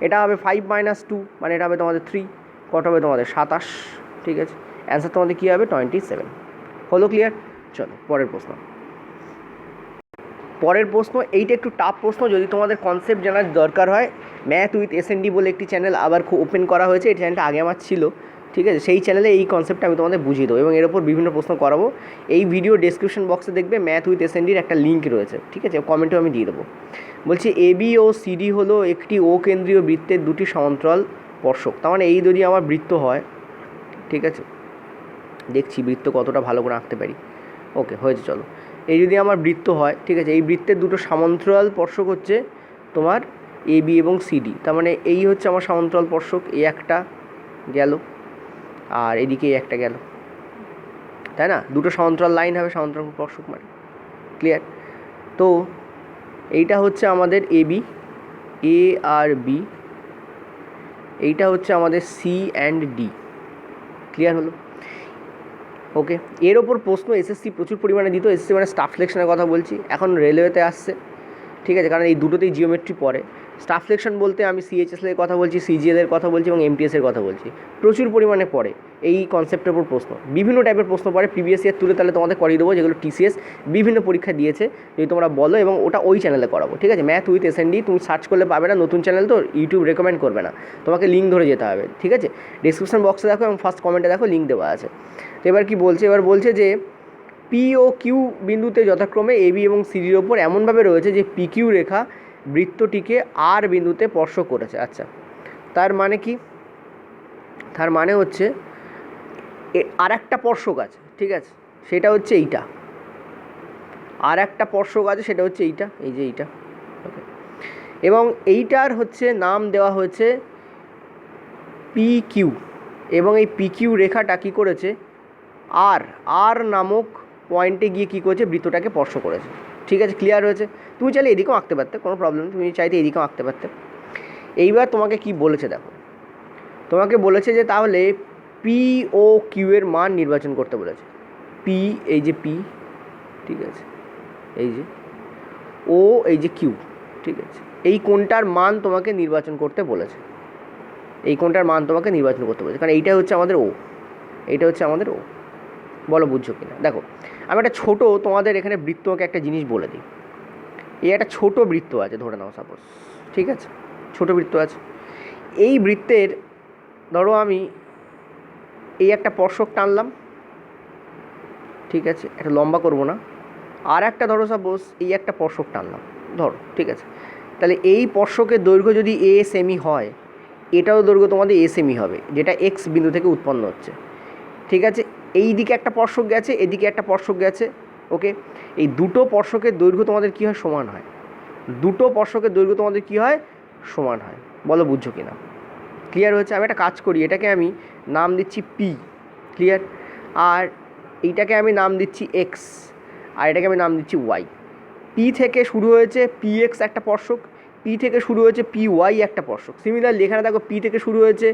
A: এটা হবে 5 - 2 মানে এটা হবে তোমাদের 3, কত হবে তোমাদের 27, ঠিক আছে। অ্যান্সার তোমাদের কী হবে 27। হলো ক্লিয়ার? চলো পরের প্রশ্ন। এইটা একটু টাফ প্রশ্ন, যদি তোমাদের কনসেপ্ট জানার দরকার হয়, ম্যাথ উইথ SND বলে একটি চ্যানেল আবার ওপেন করা হয়েছে, এই চ্যানেলটা আগে আমার ছিল, ঠিক আছে। সেই চ্যানেলে এই কনসেপ্টটা আমি তোমাদের বুঝিয়ে দেবো এবং এর ওপর বিভিন্ন প্রশ্ন করাবো। এই ভিডিও ডেসক্রিপশন বক্সে দেখবে ম্যাথ উইথ SNDর একটা লিঙ্ক রয়েছে, ঠিক আছে, কমেন্টেও আমি দিয়ে দেবো। বলছি AB ও CD হলো একটি ও কেন্দ্রীয় বৃত্তের দুটি সমান্তরাল স্পর্শক। তার মানে এই যদি আমার বৃত্ত হয়, ঠিক আছে, দেখছি বৃত্ত কতটা ভালো করে আঁকতে পারি। ওকে, হয়েছে, চলো। এই যদি আমার বৃত্ত হয়, ঠিক আছে, এই বৃত্তের দুটো সমান্তরাল স্পর্শক হচ্ছে তোমার AB এবং CD। তার মানে এই হচ্ছে আমার সমান্তরাল স্পর্শক, এই একটা গেল আর এদিকে এই একটা গেল, তাই না? দুটো সমান্তরাল লাইন হবে সমান্তরাল স্পর্শক মানে, ক্লিয়ার? তো এইটা হচ্ছে আমাদের AB, A আর B, এইটা হচ্ছে আমাদের C অ্যান্ড D, ক্লিয়ার হলো? ওকে, এর ওপর প্রশ্ন SSC প্রচুর পরিমাণে দিত। SSC মানে স্টাফ সিলেকশনের কথা বলছি, এখন রেলওয়েতে আসছে, ঠিক আছে, কারণ এই দুটোতেই জিওমেট্রি পড়ে। স্টাফ সিলেকশন বলতে আমি CHSL এর কথা বলছি, CGL এর কথা বলছি এবং MTS এর কথা বলছি, প্রচুর পরিমাণে পড়ে এই কনসেপ্টের উপর প্রশ্ন, বিভিন্ন টাইপের প্রশ্ন পড়ে। প্রিভিয়াস ইয়ার তুলে তাহলে তোমাদের করিয়ে দেবো, যেগুলো TCS বিভিন্ন পরীক্ষা দিয়েছে, যদি তোমরা বলো, এবং ওটা ওই চ্যানেলে করাবো, ঠিক আছে। ম্যাথ উইথ SND তুমি সার্চ করলে পাবে না, নতুন চ্যানেল তো ইউটিউব রেকমেন্ড করবে না, তোমাকে লিঙ্ক ধরে যেতে হবে, ঠিক আছে। ডিসক্রিপশন বক্সে দেখো এবং ফার্স্ট কমেন্টে দেখো, লিঙ্ক দেওয়া আছে। তো এবার কি বলছে, এবার বলছে যে P ও Q বিন্দুতে যথাক্রমে AB এবং CDর ওপর এমনভাবে রয়েছে যে PQ রেখা বৃত্তটিকে R বিন্দুতে স্পর্শ করেছে। আচ্ছা, তার মানে কি? তার মানে হচ্ছে আর একটা স্পর্শক আছে, ঠিক আছে, সেটা হচ্ছে এইটা, আর একটা স্পর্শক আছে সেটা হচ্ছে এইটা, এই যে এইটা, ওকে। এবং এইটার হচ্ছে নাম দেওয়া হয়েছে PQ, এবং এই PQ রেখাটা কী করেছে, আর নামক পয়েন্টে গিয়ে কী করেছে, বৃত্তটাকে স্পর্শ করেছে, ঠিক আছে। ক্লিয়ার হয়েছে? তুমি চাইলে এদিকেও আঁকতে পারতে, কোনো প্রবলেম নেই, তুমি চাইতে এদিকেও আঁকতে পারতে। এইবার তোমাকে কি বলেছে দেখো, তোমাকে বলেছে যে তাহলে P ও Q এর মান নির্বাচন করতে বলেছে। P, এই যে P, ঠিক আছে, এই যে ও, এই যে Q, ঠিক আছে, এই কোণটার মান তোমাকে নির্বাচন করতে বলেছে, এই কোণটার মান তোমাকে নির্বাচন করতে বলেছে, কারণ এইটা হচ্ছে আমাদের ও, এইটা হচ্ছে আমাদের ও। বলো বুঝছো কিনা? দেখো আমি একটা ছোটো তোমাদের এখানে বৃত্তকে একটা জিনিস বলে দিই। এই একটা ছোটো বৃত্ত আছে, ধরে নাও সাপোজ, ঠিক আছে, ছোটো বৃত্ত আছে। এই বৃত্তের ধরো আমি এই একটা স্পর্শক টানলাম, ঠিক আছে, একটা লম্বা করব না, আর একটা ধরো সাপোজ এই একটা স্পর্শক টানলাম, ধরো, ঠিক আছে। তাহলে এই স্পর্শকের দৈর্ঘ্য যদি A সেমি হয়, এটাও দৈর্ঘ্য তোমাদের A সেমি হবে, যেটা X বিন্দু থেকে উৎপন্ন হচ্ছে, ঠিক আছে। এই দিকে একটা স্পর্শক গেছে, এদিকে একটা স্পর্শক গেছে, ওকে। এই দুটো স্পর্শকের দৈর্ঘ্য তোমাদের কী হয়, সমান হয়। দুটো স্পর্শকের দৈর্ঘ্য তোমাদের কী হয়, সমান হয়। বলো বুঝছো কি না? ক্লিয়ার হয়েছে? আমি একটা কাজ করি, এটাকে আমি নাম দিচ্ছি P, ক্লিয়ার, আর এইটাকে আমি নাম দিচ্ছি X, আর এটাকে আমি নাম দিচ্ছি Y। P থেকে শুরু হয়েছে PX একটা স্পর্শক, P থেকে শুরু হয়েছে PY একটা স্পর্শক। সিমিলারলি এখানে দেখো P থেকে শুরু হয়েছে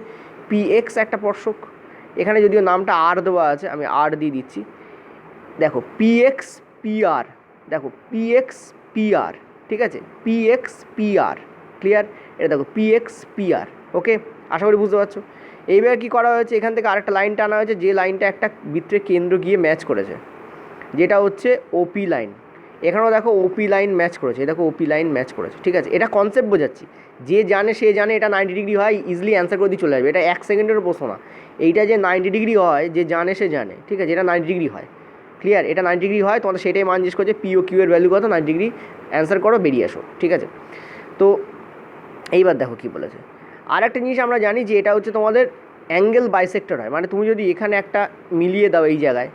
A: PX একটা স্পর্শক, এখানে যদিও নামটা আর দেওয়া আছে, আমি আর দিয়ে দিচ্ছি। দেখো পিএক্স পিআর, দেখো পিএক্স পিআর, ঠিক আছে, পিএক্স পিআর, ক্লিয়ার? এটা দেখো পিএক্স পিআর, ওকে, আশা করি বুঝতে পারছো। এইবার কী করা হয়েছে, এখান থেকে আরেকটা লাইন টানা হয়েছে, যে লাইনটা একটা বৃত্তের কেন্দ্র গিয়ে ম্যাচ করেছে, যেটা হচ্ছে ওপি লাইন। এখানেও দেখো ওপি লাইন ম্যাচ করেছে, দেখো ওপি লাইন ম্যাচ করেছে, ঠিক আছে। এটা কনসেপ্ট বোঝাচ্ছি, যে জানে সে জানে এটা 90 ডিগ্রি হয়, ইজিলি অ্যান্সার করে দিয়ে চলে আসবে। এটা 1 সেকেন্ডেরও প্রশ্ন না, এইটা যে 90 ডিগ্রি হয়, যে জানে সে জানে, ঠিক আছে, এটা 90 ডিগ্রি হয়, ক্লিয়ার? এটা 90 ডিগ্রি হয়, তোমাদের সেটাই মান জিজ্ঞেস করছে, পি ও কিউ এর ভ্যালু কত, 90 ডিগ্রি, অ্যান্সার করো, বেরিয়ে আসো, ঠিক আছে। তো এইবার দেখো কী বলেছে। আর একটা জিনিস আমরা জানি যে এটা হচ্ছে তোমাদের অ্যাঙ্গেল বাইসেক্টর হয়, মানে তুমি যদি এখানে একটা মিলিয়ে দাও এই জায়গায়,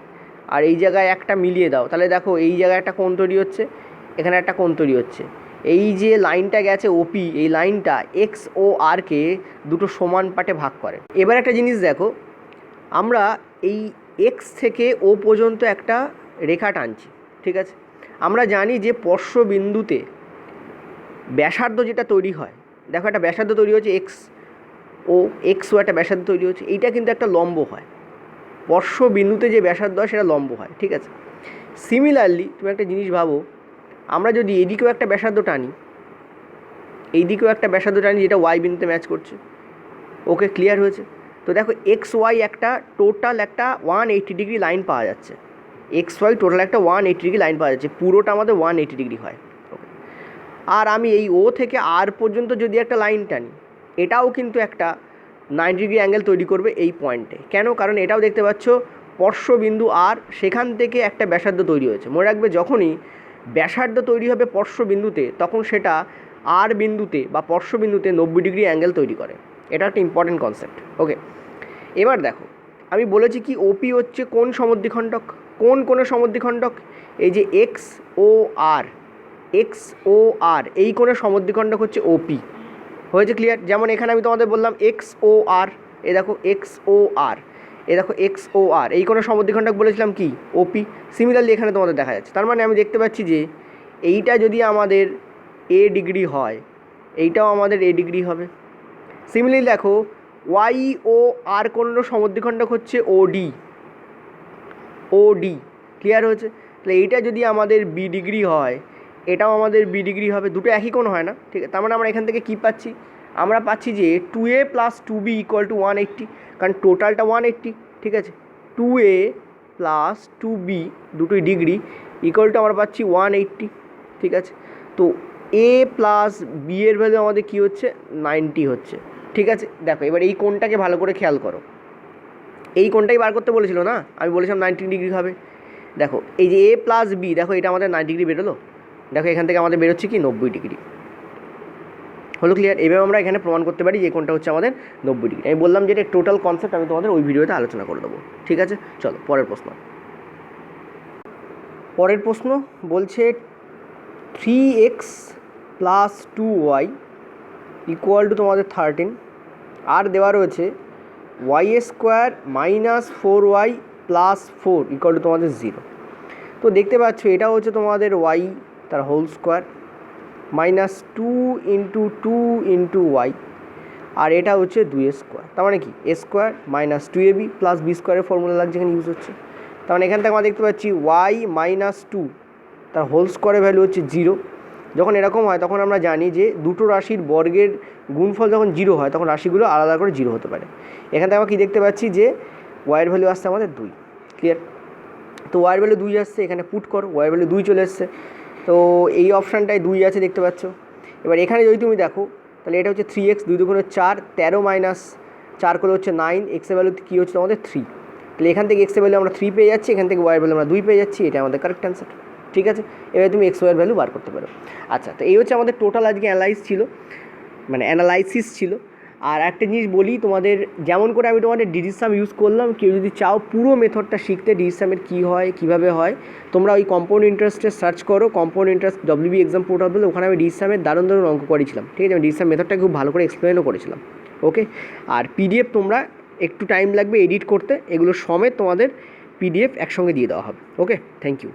A: আর এই জায়গায় একটা মিলিয়ে দাও, তাহলে দেখো এই জায়গায় একটা কোণ তৈরি হচ্ছে, এখানে একটা কোণ তৈরি হচ্ছে। এই যে লাইনটা গেছে ওপি, এই লাইনটা এক্স ও আরকে দুটো সমান পার্টে ভাগ করে। এবার একটা জিনিস দেখো, আমরা এই এক্স থেকে ও পর্যন্ত একটা রেখা টানছি, ঠিক আছে। আমরা জানি যে স্পর্শবিন্দুতে ব্যাসার্ধ যেটা তৈরি হয়, দেখো একটা ব্যাসার্ধ তৈরি হচ্ছে এক্স ও একটা ব্যাসার্ধ তৈরি হচ্ছে, এইটা কিন্তু একটা লম্ব হয়। স্পর্শবিন্দুতে যে ব্যাসার্ধ হয় সেটা লম্ব হয়, ঠিক আছে। সিমিলারলি তুমি একটা জিনিস ভাবো, আমরা যদি এদিকেও একটা ব্যাসার্ধ টানি, এইদিকেও একটা ব্যাসার্ধ টানি, যেটা ওয়াই বিন্দুতে ম্যাচ করছে, ওকে, ক্লিয়ার হয়েছে? তো দেখো এক্স ওয়াই একটা টোটাল একটা 180 ডিগ্রি লাইন পাওয়া যাচ্ছে, এক্স ওয়াই টোটাল একটা 180 ডিগ্রি লাইন পাওয়া যাচ্ছে, পুরোটা আমাদের 180 ডিগ্রি হয়, ওকে। আর আমি এই ও থেকে আর পর্যন্ত যদি একটা লাইন টানি, এটাও কিন্তু একটা 90 ডিগ্রি অ্যাঙ্গেল তৈরি করবে এই পয়েন্টে। কেন? কারণ এটাও দেখতে পাচ্ছ স্পর্শবিন্দু আর, সেখান থেকে একটা ব্যাসার্ধ তৈরি হয়েছে। মনে রাখবে, যখনই ব্যাসার্ধ তৈরি হবে স্পর্শবিন্দুতে, তখন সেটা আর বিন্দুতে বা স্পর্শবিন্দুতে 90 ডিগ্রি অ্যাঙ্গেল তৈরি করে। এটা একটা ইম্পর্টেন্ট কনসেপ্ট, ওকে। এবার দেখো, আমি বলেছি কি ওপি হচ্ছে কোন সমদ্বিখণ্ডক, কোন কোণের সমদ্বিখণ্ডক, এই যে এক্স ও আর, এই কোণের সমদ্বিখণ্ডক হচ্ছে ওপি, হয়েছে, ক্লিয়ার? যেমন এখানে আমি তোমাদের বললাম এক্স ও আর, এ দেখো এক্স ও আর, এ দেখো এক্স ও আর, এই কোণের সমদ্বিখণ্ডক বলেছিলাম কি, ওপি। সিমিলারলি এখানে তোমাদের দেখা যাচ্ছে, তার মানে আমি দেখতে পাচ্ছি যে এইটা যদি আমাদের এ ডিগ্রি হয়, এইটাও আমাদের এ ডিগ্রি হবে। সিমিলারলি দেখো ওয়াই ও আর কোণের সমদ্বিখণ্ডক হচ্ছে ওডি, ক্লিয়ার হয়েছে? তাহলে এইটা যদি আমাদের বি ডিগ্রি হয়, এটাও আমাদের বি ডিগ্রি হবে, দুটো একই কোণ হয় না, ঠিক আছে। তার মানে আমরা এখান থেকে কী পাচ্ছি, আমরা পাচ্ছি যে 2a + 2b = 180, কারণ টোটালটা 180, ঠিক আছে। 2a + 2b দুটোই ডিগ্রি = আমরা পাচ্ছি 180, ঠিক আছে। তো a + b এর ভ্যালু আমাদের কী হচ্ছে, 90 হচ্ছে, ঠিক আছে। দেখো এবার এই কোণটাকে ভালো করে খেয়াল করো, এই কোণটাই বার করতে বলেছিল না, আমি বলেছিলাম 90 ডিগ্রি হবে। দেখো এই যে a + b, দেখো এটা আমাদের 90 ডিগ্রি বেরোলো, দেখো এখান থেকে আমাদের বেরোচ্ছে কি 90 ডিগ্রি, হলো, ক্লিয়ার? এভাবে আমরা এখানে প্রমাণ করতে পারি যে কোণটা হচ্ছে আমাদের 90 ডিগ্রি। আমি বললাম যে এটা টোটাল কনসেপ্ট আমি তোমাদের ওই ভিডিওতে আলোচনা করে দেবো, ঠিক আছে। চলো পরের প্রশ্ন। পরের প্রশ্ন বলছে 3x + 2y = তোমাদের 13, আর দেওয়া রয়েছে y² - 4y + 4 = তোমাদের 0। তো দেখতে পাচ্ছ এটা হচ্ছে তোমাদের y তার হোল স্কোয়ার -2 × 2 × y, আর এটা হচ্ছে 2a², তার মানে কি a² - 2ab + b² এর ফর্মুলা লাগছে এখানে ইউজ হচ্ছে। তার মানে এখান থেকে আমরা দেখতে পাচ্ছি y - 2 তার হোল স্কোয়ারের ভ্যালু হচ্ছে 0। যখন এরকম হয় তখন আমরা জানি যে দুটো রাশির বর্গের গুণফল যখন 0 হয়, তখন রাশিগুলো আলাদা করে 0 হতে পারে। এখান থেকে আমরা কী দেখতে পাচ্ছি যে y এর ভ্যালু আসছে আমাদের 2, ক্লিয়ার? তো y এর ভ্যালু 2 আসছে, এখানে পুট করো, y এর ভ্যালু 2 চলে এসছে, তো এই অপশানটায় 2 আছে দেখতে পাচ্ছ। এবার এখানে যদি তুমি দেখো, তাহলে এটা হচ্ছে 3x, 2 × 4, 13 - 4 করলে হচ্ছে 9, x এর ভ্যালু কী হচ্ছে আমাদের 3, তাহলে এখান থেকে x এর ভ্যালু আমরা 3 পেয়ে যাচ্ছি, এখান থেকে y এর ভ্যালু আমরা 2 পেয়ে যাচ্ছি, এটা আমাদের কারেক্ট অ্যান্সার, ঠিক আছে। এবার তুমি x y এর ভ্যালু বার করতে পারো। আচ্ছা, তো এই হচ্ছে আমাদের টোটাল আজকে অ্যানালাইসিস ছিল। আর একটা জিনিস বলি তোমাদের, যেমন করে আমি তোমাদের ডিজিসাম ইউজ করলাম, কেউ যদি চাও পুরো মেথডটা শিখতে ডিজিসামের কী হয় কীভাবে হয়, তোমরা ওই কম্পাউন্ড ইন্টারেস্টে সার্চ করো, compound interest WB exam portal বলে, ওখানে আমি ডিজিসামের দারুণ অঙ্ক করেছিলাম, ঠিক আছে। আমি ডিজিসাম মেথডটা খুব ভালো করে এক্সপ্লেনও করেছিলাম, ওকে। আর PDF তোমরা একটু টাইম লাগবে এডিট করতে, এগুলো সমেত তোমাদের PDF একসঙ্গে দিয়ে দেওয়া হবে, ওকে। Thank you.